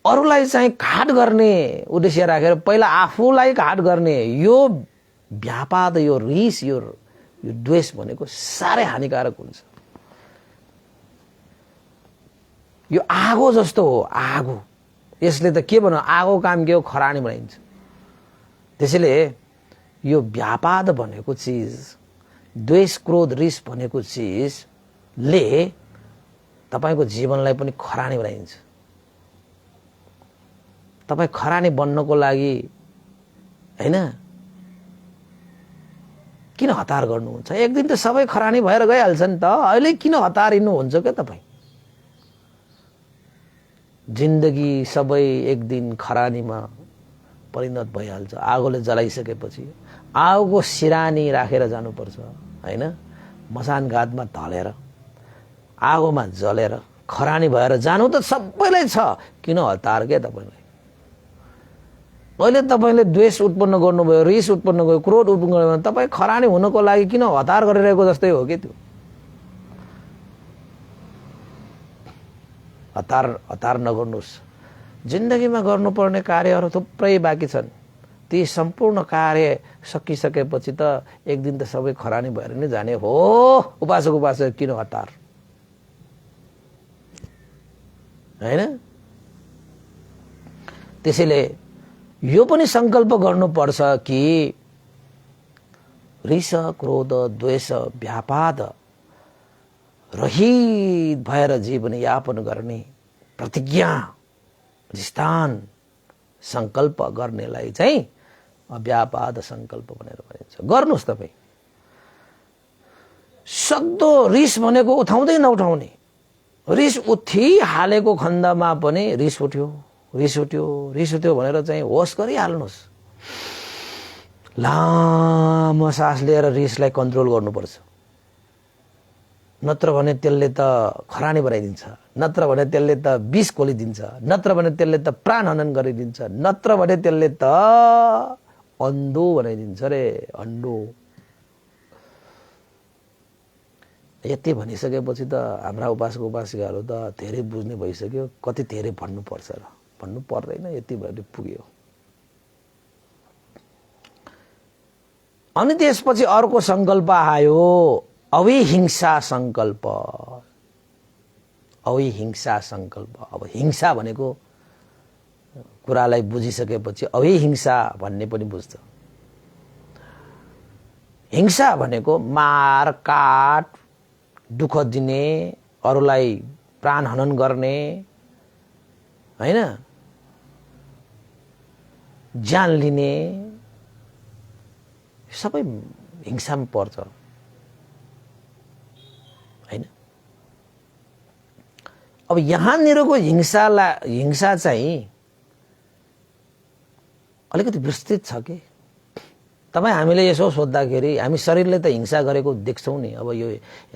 अरूलाई चाहिँ घाट गर्ने उद्देश्य राखेर पहिला आफूलाई घाट गर्ने यो व्यापाद, यो रिस, यो द्वेष भनेको साह्रै हानिकारक हुन्छ। यो आगो जस्तो हो, आगो। यसले त के भन्नु, आगो काम के हो? खरानी बनाइन्छ। त्यसैले यो व्यापाद भनेको चिज, द्वेष क्रोध रिस भनेको चिजले तपाईको जीवनलाई पनि खरानी बनाइन्छ। तपाई खरानी बन्नको लागि हैन किन हतार गर्नुहुन्छ? एक दिन त सबै खरानी भएर गइहाल्छ नि त। अहिले किन हतारिनु हुन्छ के तपाई? जिन्दगी सबै एक दिन खरानीमा परिणत भइहाल्छ। आगोले जलाइसकेपछि आगोको सिरानी राखेर जानुपर्छ हैन? मसान घाटमा ढलेर आगोमा जलेर खरानी भएर जानु त सबैलाई छ। किन हतार के तपाईलाई? अहिले तपाईले द्वेष उत्पन्न गर्नुभयो, रिस उत्पन्न गर्यो, क्रोध उत्पन्न गर्यो भने तपाई खरानी हुनको लागि किन हतार गरिरहेको जस्तै हो के त्यो? हतार नगर्नुहोस्। जिन्दगीमा गर्नुपर्ने कार्यहरू थुप्रै बाँकी छन्। ती सम्पूर्ण कार्य सकिसकेपछि त एक दिन त सबै खरानी भएर नै जाने हो। उपासक किन हतार? हैन? त्यसैले यो पनि संकल्प गर्नुपर्छ कि रिस क्रोध द्वेष व्यापाद रहित भएर जीवन यापन गर्ने प्रतिज्ञा अधिष्ठान संकल्प गर्नेलाई चाहिँ अव्यापाद संकल्प भनेर भनिन्छ। गर्नुस् तपाई। सक्दो रिस भनेको उठाउँदै नउठाउने। रिस उठिहालेको खण्डमा पनि रिस उठ्यो भनेर चाहिँ होस गरिहाल्नुहोस्। लामो सास लिएर रिसलाई कन्ट्रोल गर्नुपर्छ। नत्र भने त्यसले त खरानी बनाइदिन्छ, नत्र भने त्यसले त विष खोलिदिन्छ, नत्र भने त्यसले त प्राण हनन गरिदिन्छ, नत्र भने त्यसले त अन्धो बनाइदिन्छ रे, अन्धो। यति भनिसकेपछि त हाम्रा उपासिकाहरू त धेरै बुझ्ने भइसक्यो। कति धेरै भन्नुपर्छ र? भन्नु पर्दैन, यति भएर पुग्यो। अनि त्यसपछि अर्को संकल्प आयो, अविहिंसा संकल्प। अविहिंसा संकल्प। अब हिंसा भनेको कुरालाई बुझिसकेपछि अविहिंसा भन्ने पनि बुझ्छ। हिंसा भनेको मार काट, दुःख दिने, अरूलाई प्राण हनन गर्ने, हैन, ज्यान लिने, सबै हिंसामा पर्छ हैन? अब यहाँनिरको हिंसा चाहिँ अलिकति विस्तृत छ के? तपाई हामीले यसो सोद्धाखेरि हामी शरीरले त हिंसा गरेको देख्छौं नि। अब यो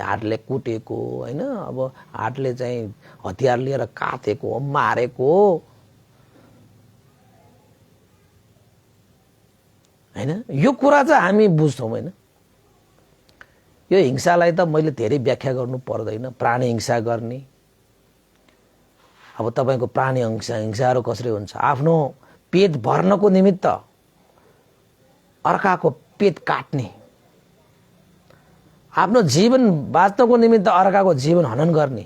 हातले कुटेको हैन, अब हातले चाहिँ हतियार लिएर काटेको, मारेको हैन, यो कुरा चाहिँ हामी बुझ्छौं हैन? यो हिंसालाई त मैले धेरै व्याख्या गर्नु पर्दैन। प्राणी हिंसा गर्ने, अब तपाईको प्राणी हिंसाहरू कसरी हुन्छ? आफ्नो पेट भर्नको निमित्त अर्काको पेट काट्ने, आफ्नो जीवन बाँच्नको निमित्त अर्काको जीवन हनन गर्ने,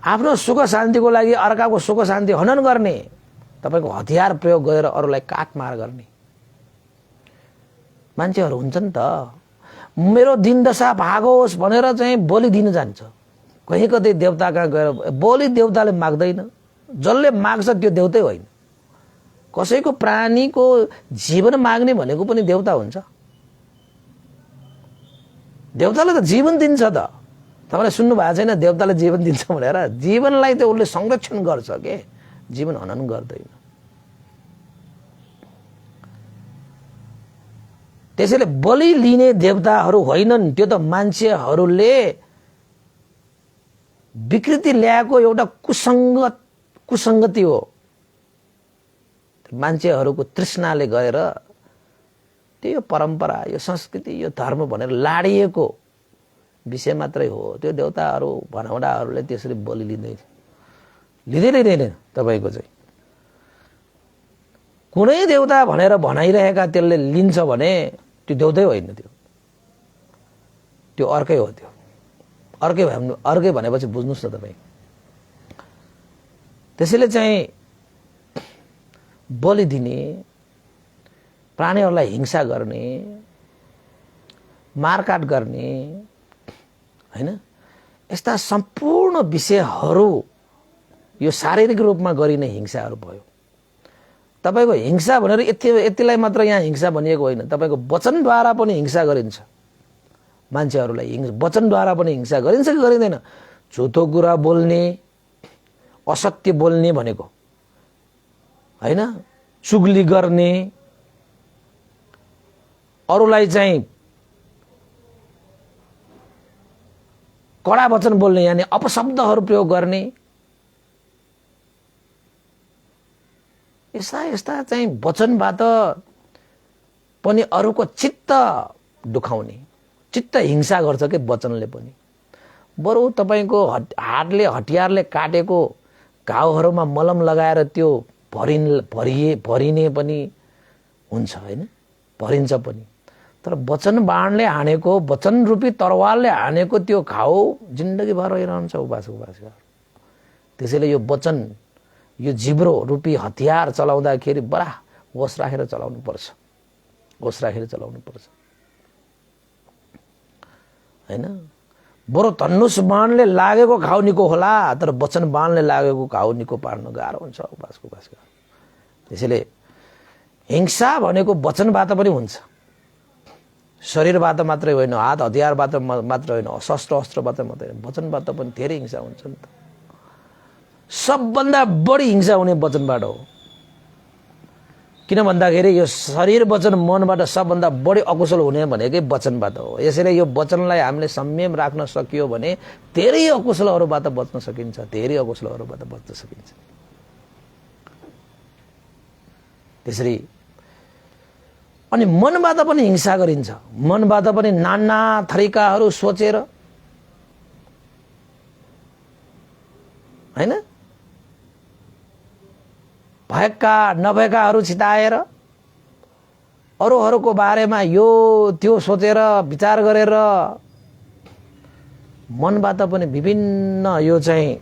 आफ्नो सुख शान्तिको लागि अर्काको सुख शान्ति हनन गर्ने, तपाईको हतियार प्रयोग गरेर अरूलाई काटमार गर्ने मान्छेहरू हुन्छन् त। मेरो दिन दशा भागोस् भनेर चाहिँ बलि दिन जान्छ। कहीँ कतै देवता कहाँ गएर बलि देवताले माग्दैन, जसले माग्छ त्यो देवतै होइन। कसैको प्राणीको जीवन माग्ने भनेको पनि देवता हुन्छ। देवताले त जीवन दिन्छ त, तपाईँले सुन्नु भएको छैन देवताले जीवन दिन्छ भनेर? जीवनलाई त उसले संरक्षण गर्छ के, जीवन हनन गर्दैन। त्यसैले बलि लिने देवताहरू होइनन्, त्यो त मान्छेहरूले विकृति ल्याएको एउटा कुसङ्गति हो। मान्छेहरूको तृष्णाले गएर त्यो परम्परा, यो संस्कृति, यो धर्म भनेर लाडिएको विषय मात्रै हो। त्यो देवताहरू भनाउडाहरूले त्यसरी बलि लिँदैन तपाईँको चाहिँ। कुनै देवता भनेर भनाइरहेका त्यसले लिन्छ भने त्यो देवतै होइन, त्यो अर्कै हो। त्यो अर्कै भनेपछि बुझ्नुहोस् न तपाईँ। त्यसैले चाहिँ बलि दिने, प्राणीहरूलाई हिंसा गर्ने, मारकाट गर्ने, हैन, यस्ता सम्पूर्ण विषयहरू यो शारीरिक रूपमा गरिने हिंसाहरू भयो। तपाईको हिंसा भनेर यतिलाई मात्र यहाँ हिंसा भनिएको होइन, तपाईको वचनद्वारा पनि हिंसा गरिन्छ। मान्छेहरूलाई वचनद्वारा पनि हिंसा गरिन्छ कि गरिँदैन? झुटो कुरा बोल्ने, असत्य बोल्ने भनेको हैन, चुगली गर्ने, अरूलाई चाहिँ कडा वचन बोल्ने, यानी अपशब्दहरू प्रयोग गर्ने, यस्ता चाहिँ वचनबाट पनि अरूको चित्त दुखाउने, चित्त हिंसा गर्छ के वचनले पनि। बरु तपाईको हतियारले काटेको घाउहरूमा मलम लगाएर त्यो भरिने पनि हुन्छ हैन, भरिन्छ पनि। तर वचन बाणले हानेको, वचन रूपी तरवारले हानेको त्यो घाउ जिन्दगीभर रहिरहन्छ उबास। त्यसैले यो वचन, यो जिब्रो रूपी हतियार चलाउँदाखेरि बडा होस राखेर चलाउनु पर्छ हैन। बरु धनुष बाणले लागेको घाउ निको होला, तर वचन बाणले लागेको घाउ निको पार्न गाह्रो हुन्छ उबासको। त्यसैले हिंसा भनेको वचनबाट पनि हुन्छ, शरीरबाट मात्रै होइन, हात हतियारबाट मात्र होइन, शस्त्र अस्त्रबाट मात्रै होइन, वचनबाट पनि धेरै हिंसा हुन्छ नि त। सबभन्दा बढी हिंसा हुने वचनबाट हो। किन भन्दाखेरि यो शरीर वचन मनबाट सबभन्दा बढी अकुशल हुने भनेकै वचनबाट हो। यसैले यो वचनलाई हामीले संयम राख्न सकियो भने धेरै अकुशलहरूबाट बच्न सकिन्छ। त्यसरी अनि मनबाट पनि हिंसा गरिन्छ। मनबाट पनि नाना थरीकाहरू सोचेर हैन, भएका नभएकाहरू छिटाएर, अरूहरूको बारेमा यो त्यो सोचेर विचार गरेर, मनबाट पनि विभिन्न यो चाहिँ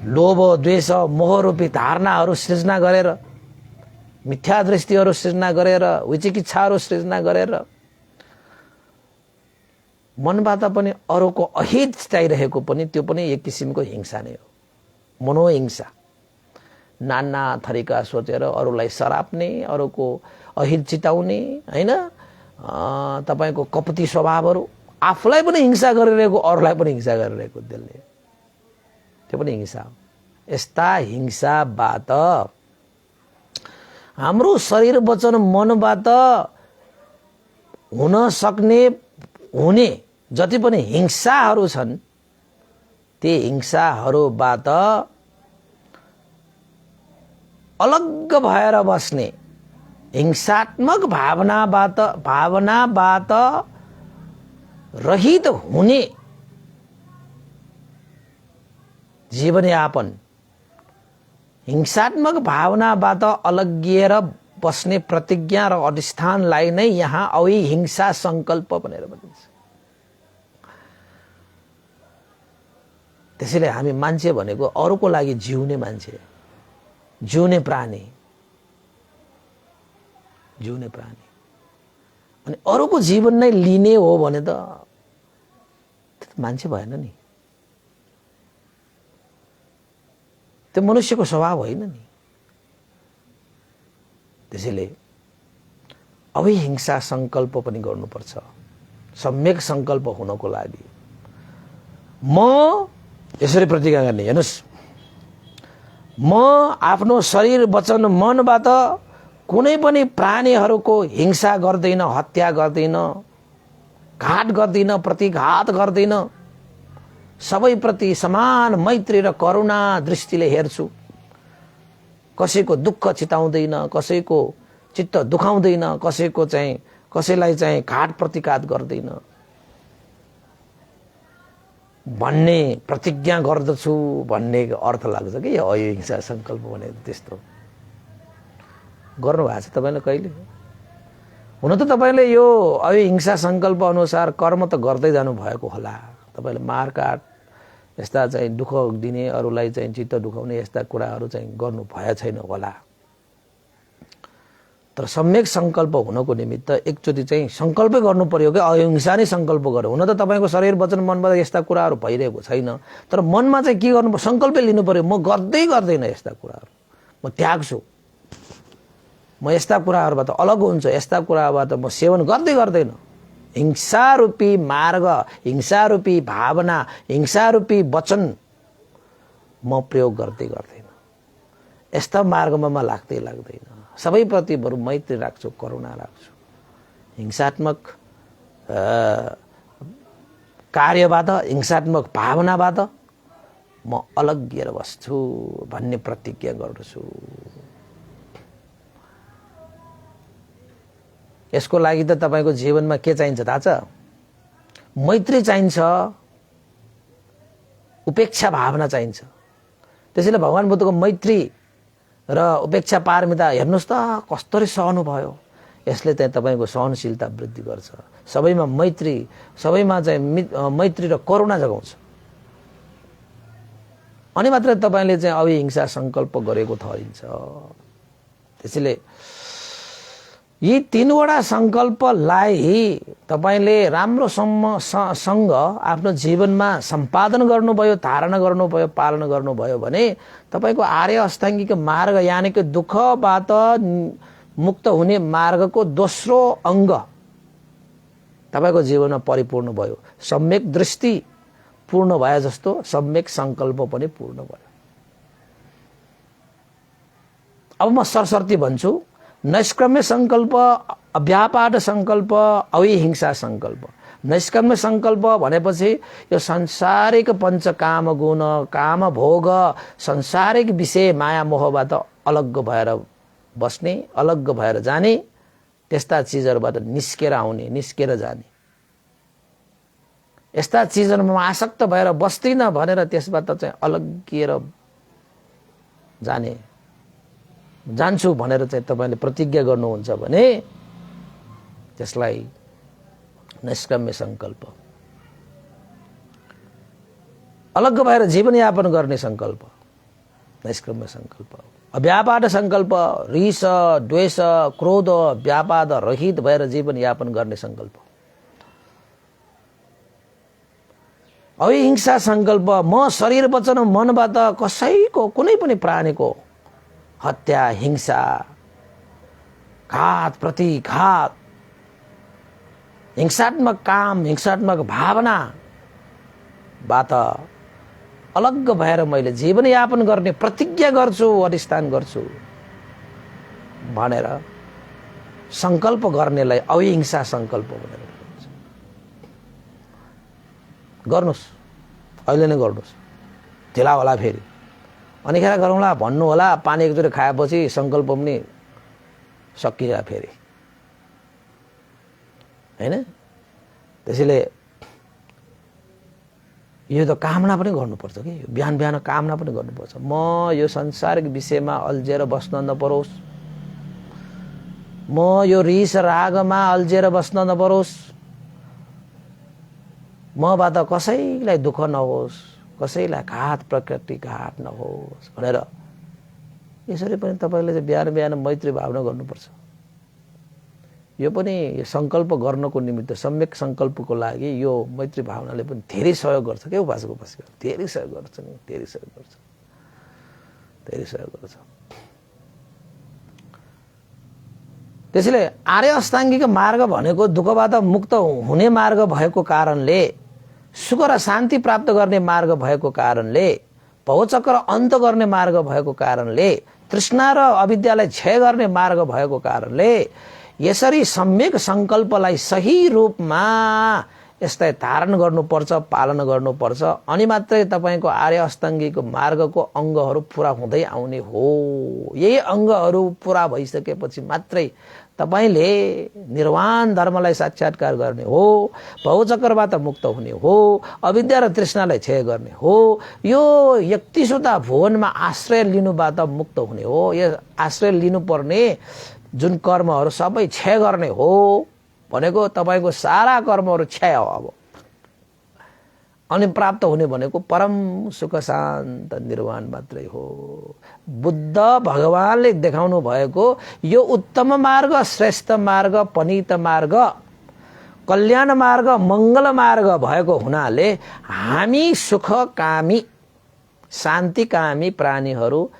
लोभ, द्वेष, मोह रूपी धारणाहरू सृजना गरेर, मिथ्या दृष्टिहरू सृजना गरेर, विचिकित्साहरू सृजना गरेर, मनबाट पनि अरूको अहित छिटाइरहेको पनि त्यो पनि एक किसिमको हिंसा नै हो, मनोहिंसा। नाना थरीका सोचेर अरूलाई सराप्ने, अरूको अहित चिताउने हैन, तपाईको कपटी स्वभावहरू, आफूलाई पनि हिंसा गरिरहेको, अरूलाई पनि हिंसा गरिरहेको, त्यो पनि हिंसा हो। यस्ता हिंसाबाट हाम्रो शरीर वचन मनबाट हुने जति पनि हिंसाहरू छन्, ती हिंसाहरूबाट अलग भएर बस्ने, हिंसात्मक भावनाबाट रहित हुने जीवनयापन, हिंसात्मक भावनाबाट अलग्गिएर बस्ने प्रतिज्ञा र अधिष्ठानलाई नै यहाँ अहिंसा संकल्प भनेर भनिन्छ। त्यसैले हामी मान्छे भनेको अरूको लागि जिउने मान्छे, जिउने प्राणी। अनि अरूको जीवन नै लिने हो भने त मान्छे भएन नि। त्यो मनुष्यको स्वभाव होइन नि। त्यसैले अभिहिंसा संकल्प पनि गर्नुपर्छ। सम्यक संकल्प हुनको लागि म यसरी प्रतिज्ञा गर्ने, हेर्नुस्, म आफ्नो शरीर वचन मनबाट कुनै पनि प्राणीहरूको हिंसा गर्दैन, हत्या गर्दैन, घात गर्दैन, प्रतिघात गर्दैन, सबैप्रति समान मैत्री र करुणा दृष्टिले हेर्छु। कसैको दुःख चिताउँदैन, कसैको चित्त दुखाउँदैन, कसैलाई चाहिँ घात प्रतिघात गर्दैन भन्ने प्रतिज्ञा गर्दछु भन्ने अर्थ लाग्छ कि यो अहिंसा संकल्प भने त्यस्तो गर्नु भएको छ तपाईले कहिले? हुन त तपाईले यो अहिंसा संकल्प अनुसार कर्म त गर्दै जानु भएको होला। तपाईले मारकाट यस्ता चाहिँ दुःख दिने, अरूलाई चाहिँ चित्त दुखाउने यस्ता कुराहरू चाहिँ गर्नु भए छैन होला। तर सम्यक संकल्प हुनको निमित्त एकचोटि चाहिँ संकल्पै गर्नु पर्यो कि अहिंसा नै संकल्प गर्यो। हुन त तपाईको शरीर वचन मनबाट यस्ता कुराहरू भइरहेको छैन, तर मनमा चाहिँ के गर्नु, संकल्पै लिनु पर्यो। म गर्दै गर्दैन यस्ता कुराहरू, म त्याग्छु, म यस्ता कुराहरूबाट अलग हुन्छ, यस्ता कुराबाट म सेवन गर्दै गर्दैन। हिंसा रूपी मार्ग, हिंसा रूपी भावना, हिंसा रूपी वचन म प्रयोग गर्दै गर्दैन। यस्ता मार्गमा म लाग्दैन। सबैप्रति बरु मैत्री राख्छु, करुणा राख्छु। हिंसात्मक कार्यबाट, हिंसात्मक भावनाबाट म अलग गिएर बस्छु भन्ने प्रतिज्ञा गर्दछु। यसको लागि त तपाईको जीवनमा के चाहिन्छ थाहा छ? मैत्री चाहिन्छ, उपेक्षा भावना चाहिन्छ। त्यसैले भगवान बुद्धको मैत्री र उपेक्षा पारमिता हेर्नुस् त कस्तरी सहनु भयो। यसले चाहिँ तपाईको सहनशीलता वृद्धि गर्छ। सबैमा मैत्री, सबैमा चाहिँ मैत्री र करुणा जगाउँछ। अनि मात्र तपाईले चाहिँ अहिंसा संकल्प गरेको ठहरिन्छ। त्यसैले यी तीनवटा संकल्पलाई तपाईले राम्रोसँग आफ्नो जीवनमा सम्पादन गर्नुभयो, धारणा गर्नुभयो, पालन गर्नुभयो भने तपाईको आर्य अष्टाङ्गिक मार्ग यानि कि दुःखबाट मुक्त हुने मार्गको दोस्रो अङ्ग तपाईको जीवनमा परिपूर्ण भयो। सम्यक दृष्टि पूर्ण भए जस्तो सम्यक संकल्प पनि पूर्ण भयो। अब म सरसर्ती भन्छु, नैष्कर्म्य संकल्प, अव्यापाद संकल्प, अहिंसा संकल्प। नैष्कर्म्य संकल्प भनेपछि यो संसारिक पंचकाम गुण, काम भोग, संसारिक विषय माया मोहबाट अलग भएर बस्ने, अलग भएर जाने, त्यस्ता चीजहरुबाट निस्केर आउने, निस्केर जाने। यस्ता चीजहरुमा आसक्त भएर बस्दिन भनेर त्यसबाट चाहिँ अलगिएर जाने, जान्छु भनेर चाहिँ तपाईले प्रतिज्ञा गर्नुहुन्छ भने त्यसलाई नैष्कर्म्य संकल्प, अलग भएर जीवन यापन गर्ने संकल्प नैष्कर्म्य संकल्प। अव्यापाद संकल्प, रिस, द्वेष, क्रोध, व्यापाद रहित भएर जीवन यापन गर्ने संकल्प। अहिंसा संकल्प, म शरीर वचन मनबाट कसैको कुनै पनि प्राणीको हत्या, हिंसा, घात, प्रतिघात, हिंसात्मक काम, हिंसात्मक भावनाबाट अलग भएर मैले जीवन यापन गर्ने प्रतिज्ञा गर्छु, अधिष्ठान गर्छु भनेर संकल्प गर्नेलाई अहिंसा संकल्प भनेर भन्छ। गर्नुस्, अहिले नै गर्नुस्, ढिला होला फेरि, अनिखेर गरौँला भन्नु होला। पानी एकचोटि खाएपछि संकल्प पनि सकिया फेरि, हैन? त्यसैले यो त कामना पनि गर्नुपर्छ कि, बिहान बिहान कामना पनि गर्नुपर्छ। म यो संसारिक विषयमा अल्झेर बस्न नपरोस्, म यो रिस रागमा अल्झेर बस्न नपरोस्, मबाट कसैलाई दुःख नहोस्, कसैलाई घात प्रकृति घात नहोस् भनेर यसरी पनि तपाईले चाहिँ बिहान बिहान मैत्री भावना गर्नुपर्छ। यो पनि संकल्प गर्नको निमित्त, सम्यक संकल्पको लागि यो मैत्री भावनाले पनि धेरै सहयोग गर्छ के उपासक उपासिका, धेरै सहयोग गर्छ नि, धेरै सहयोग गर्छ। धेरै सहयोग गर्छ। त्यसैले आर्य अष्टाङ्गिक मार्ग भनेको दुःखबाट मुक्त हुने मार्ग भएको कारणले, सुख र शान्ति प्राप्त गर्ने मार्ग भएको कारणले, भवचक्र अन्त गर्ने मार्ग भएको कारणले, तृष्णा र अविद्यालाई क्षय गर्ने मार्ग भएको कारणले यसरी सम्यक संकल्पलाई सही रूपमा यसलाई धारण गर्नुपर्छ, पालन गर्नुपर्छ। अनि मात्रै तपाईको आर्य अष्टाङ्गिक मार्गको अङ्गहरू पुरा हुँदै आउने हो। यही अङ्गहरू पुरा भइसकेपछि मात्रै तपाईले निर्वाण धर्मलाई साक्षात्कार गर्ने हो, भवचक्रबाट मुक्त हुने हो, अविद्या र तृष्णालाई क्षय गर्ने हो, यो 31वटा भुवनमा आश्रय लिनुबाट मुक्त हुने हो। यो आश्रय लिनुपर्ने जुन कर्महरू सबै क्षय गर्ने हो भनेको तपाईको सारा कर्महरू क्षय हो। अब अनि प्राप्त हुने भनेको परम सुख शान्त निर्वाण मात्रै हो। बुद्ध भगवानले देखाउनु भएको यो उत्तम मार्ग, श्रेष्ठ मार्ग, पनित मार्ग, कल्याण मार्ग, मङ्गल मार्ग भएको हुनाले हामी सुखकामी, शान्तिकामी प्राणीहरू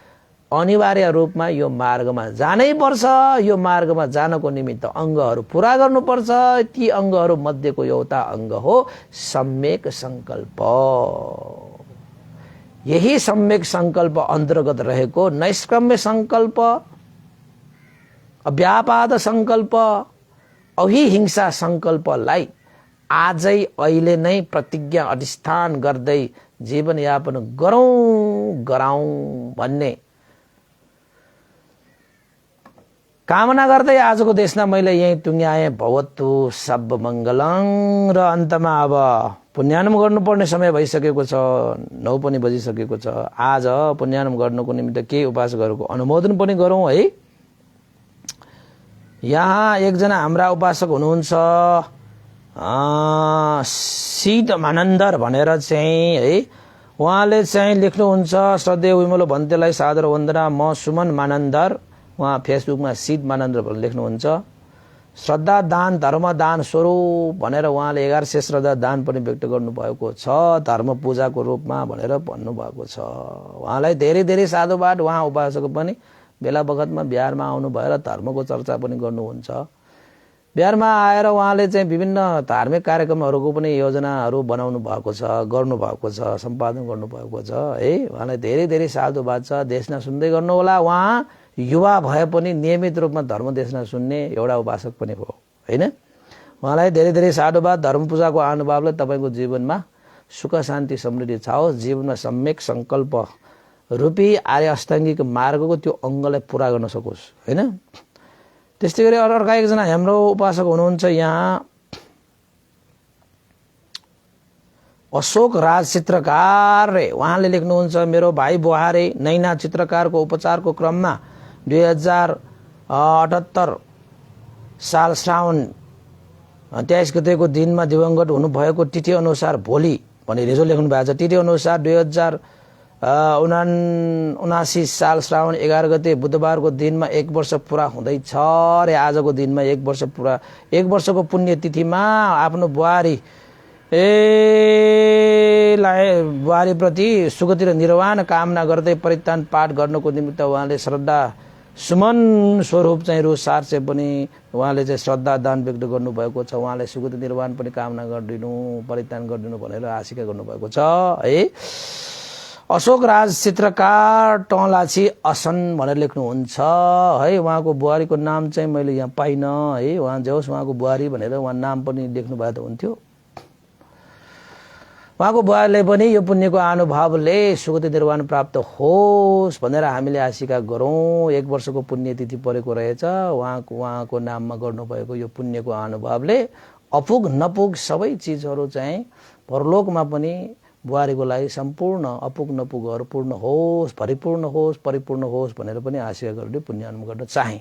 अनिवार्य रूपमा यो मार्गमा जानै पर्छ। यो मार्गमा जानको निमित्त अङ्गहरू पुरा गर्नुपर्छ। ती अङ्गहरू मध्येको एउटा अङ्ग हो सम्यक संकल्प। यही सम्यक संकल्प अन्तर्गत रहेको नैष्क्रम्य संकल्प, अव्यापाद संकल्प, अहिंसा संकल्पलाई आजै अहिले नै प्रतिज्ञा अधिष्ठान गर्दै जीवनयापन गरौँ भन्ने कामना गर्दै आजको देशमा मैले यही टुङ्ग्याएँ। भवतु सब मङ्गलङ। र अन्तमा अब पुण्यानुम गर्नुपर्ने समय भइसकेको छ, 9 पनि बजिसकेको छ। आज पुण्यानुम गर्नको निमित्त केही उपासकहरूको अनुमोदन पनि गरौँ है। यहाँ एकजना हाम्रा उपासक हुनुहुन्छ सिड मानन्दर भनेर चाहिँ है, उहाँले चाहिँ लेख्नुहुन्छ, श्रद्धेय विमलो भन्तेलाई सादर वन्दना, म सुमन मानन्दर। उहाँ फेसबुकमा सिड मानन्दर भनेर लेख्नुहुन्छ। श्रद्धा दान धर्म दान स्वरूप भनेर उहाँले 1100 श्रद्धा दान पनि व्यक्त गर्नुभएको छ, धर्म पूजाको रूपमा भनेर भन्नुभएको छ। उहाँलाई धेरै धेरै साधुवाद। उहाँ उपासक पनि बेला बखतमा बिहारमा आउनुभयो र धर्मको चर्चा पनि गर्नुहुन्छ। बिहारमा आएर उहाँले चाहिँ विभिन्न धार्मिक कार्यक्रमहरूको पनि योजनाहरू बनाउनु भएको छ, गर्नुभएको छ, सम्पादन गर्नुभएको छ है। उहाँलाई धेरै धेरै साधुवाद छ। देशना सुन्दै गर्नुहोला। उहाँ युवा भए पनि नियमित रूपमा धर्म देशना सुन्ने एउटा उपासक पनि हो हैन। उहाँलाई धेरै धेरै साधुवाद। धर्म पूजाको अनुभवले तपाईको जीवनमा सुख शान्ति समृद्धि छाओस्। जीवनमा सम्यक संकल्प रूपी आर्य अष्टाङ्गिक मार्गको त्यो अङ्गलाई पूरा गर्न सकोस् हैन। त्यस्तै गरी अर्का एकजना हाम्रो उपासक हुनुहुन्छ यहाँ अशोक राज चित्रकार रे। उहाँले लेख्नुहुन्छ, मेरो भाइ बुहारी नैना चित्रकारको उपचारको क्रममा 2078 साल श्रावण 23 गतेको दिनमा दिवंगत हुनुभएको तिथि अनुसार भोलि भने रिजो लेख्नु भएको छ। तिथि अनुसार 2079 साल श्रावण 11 गते बुधबारको दिनमा 1 वर्ष पूरा हुँदैछ रे। आजको दिनमा 1 वर्ष पूरा, 1 वर्षको पुण्य तिथिमा आफ्नो बुहारी बुहारी प्रति सुगति र निर्वाण कामना गर्दै परित्राण पाठ गर्नको निमित्त उहाँले श्रद्धा सुमन स्वरूप चाहिँ रु 700 पनि उहाँले चाहिँ श्रद्धा दान व्यक्त गर्नुभएको छ। उहाँले सुगति निर्वाण पनि कामना गरिदिनु, परित्राण गरिदिनु भनेर आशिका गर्नुभएको छ है। अशोक राज चित्रकार टलाछी असन भनेर लेख्नुहुन्छ है। उहाँको बुहारीको नाम चाहिँ मैले यहाँ पाइनँ है। उहाँ जोस् उहाँको बुहारी भनेर उहाँ नाम पनि लेख्नु भएको त हुन्थ्यो। उहाँको बुहारीले पनि यो पुण्यको अनुभवले सुगति निर्वाण प्राप्त होस् भनेर हामीले आशिका गरौँ। 1 वर्षको पुण्यतिथि परेको रहेछ। उहाँको नाममा गर्नुभएको यो पुण्यको अनुभवले अपुग नपुग सबै चिजहरू चाहिँ परलोकमा पनि बुहारीको लागि सम्पूर्ण अपुग नपुगहरू पूर्ण होस्, परिपूर्ण होस् भनेर पनि आशिका गर्ने पुण्यानुम गर्न चाहे।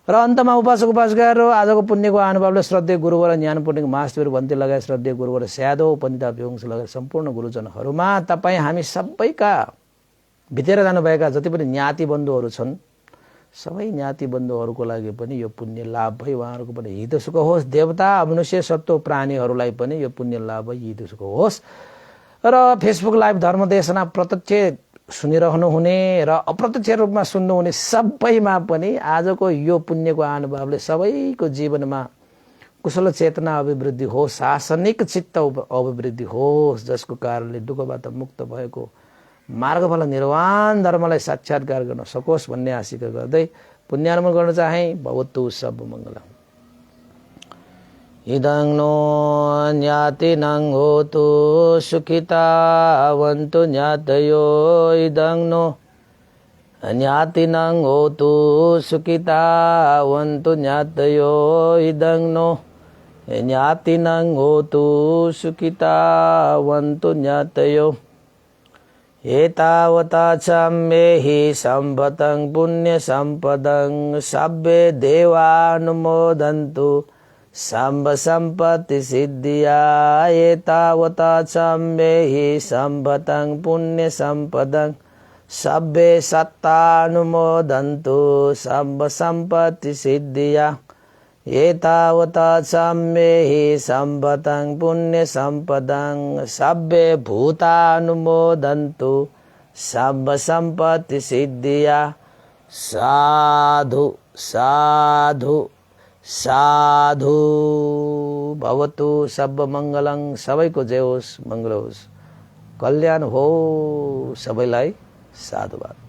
र अन्तमा उपासक उपासिकाहरू आजको पुण्यको अनुभवले श्रद्धेय गुरुवर ज्ञान पूर्णिक महाशिवहरू भन्ते लगायत श्रद्धेय गुरुवर स्यादो पण्डिता विवंश लगायत सम्पूर्ण गुरुजनहरूमा तपाईँ हामी सबैका भित्र जानुभएका जति पनि ज्ञाति बन्धुहरू छन् सबै ज्ञाति बन्धुहरूको लागि पनि यो पुण्य लाभ भई उहाँहरूको पनि हित सुख होस्। देवता मनुष्य सत्व प्राणीहरूलाई पनि यो पुण्य लाभ भई हित सुख होस्। र फेसबुक लाइभ धर्म देशना प्रत्यक्ष सुनिरहनु हुने र अप्रत्यक्ष रूपमा सुन्नुहुने सबैमा पनि आजको यो पुण्यको अनुभवले सबैको जीवनमा कुशल चेतना अभिवृद्धि होस्, शासनिक चित्त अभिवृद्धि होस्, जसको कारणले दुःखबाट मुक्त भएको मार्गफल निर्वाण धर्मलाई साक्षात्कार गर्न सकोस् भन्ने आशिका गर्दै पुण्यानुमोदन गर्न चाहे। भवतु सब मङ्गलम्। इदं नो ज्ञातिनं होतु सुखितावन्तु ज्ञातयो। इदं नो ज्ञातिनं होतु सुखितावन्तु ज्ञातयो। इदं नो ज्ञातिनं होतु सुखितावन्तु ज्ञातयो। एतावता च मेहि सम्पतं पुण्यसम्पदं सब्बे देवानुमोदन्तु सम्ब सम्पत्ति सिद्धिया। एतावता च मेहि सम्पतं पुण्यसम्पदं सब्बे सत्तानुमोदन्तु सम्ब सम्पत्ति सिद्धिया। एतावता च मेहि सम्पतं पुण्यसम्पदं सब्बे भूतानुमोदन्तु सम्ब सम्पत्ति सिद्धिया। साधु साधु साधु। भवतु सब मङ्गलं। सबैको जय होस्, मङ्गल होस्, कल्याण हो सबैलाई। साधुवाद।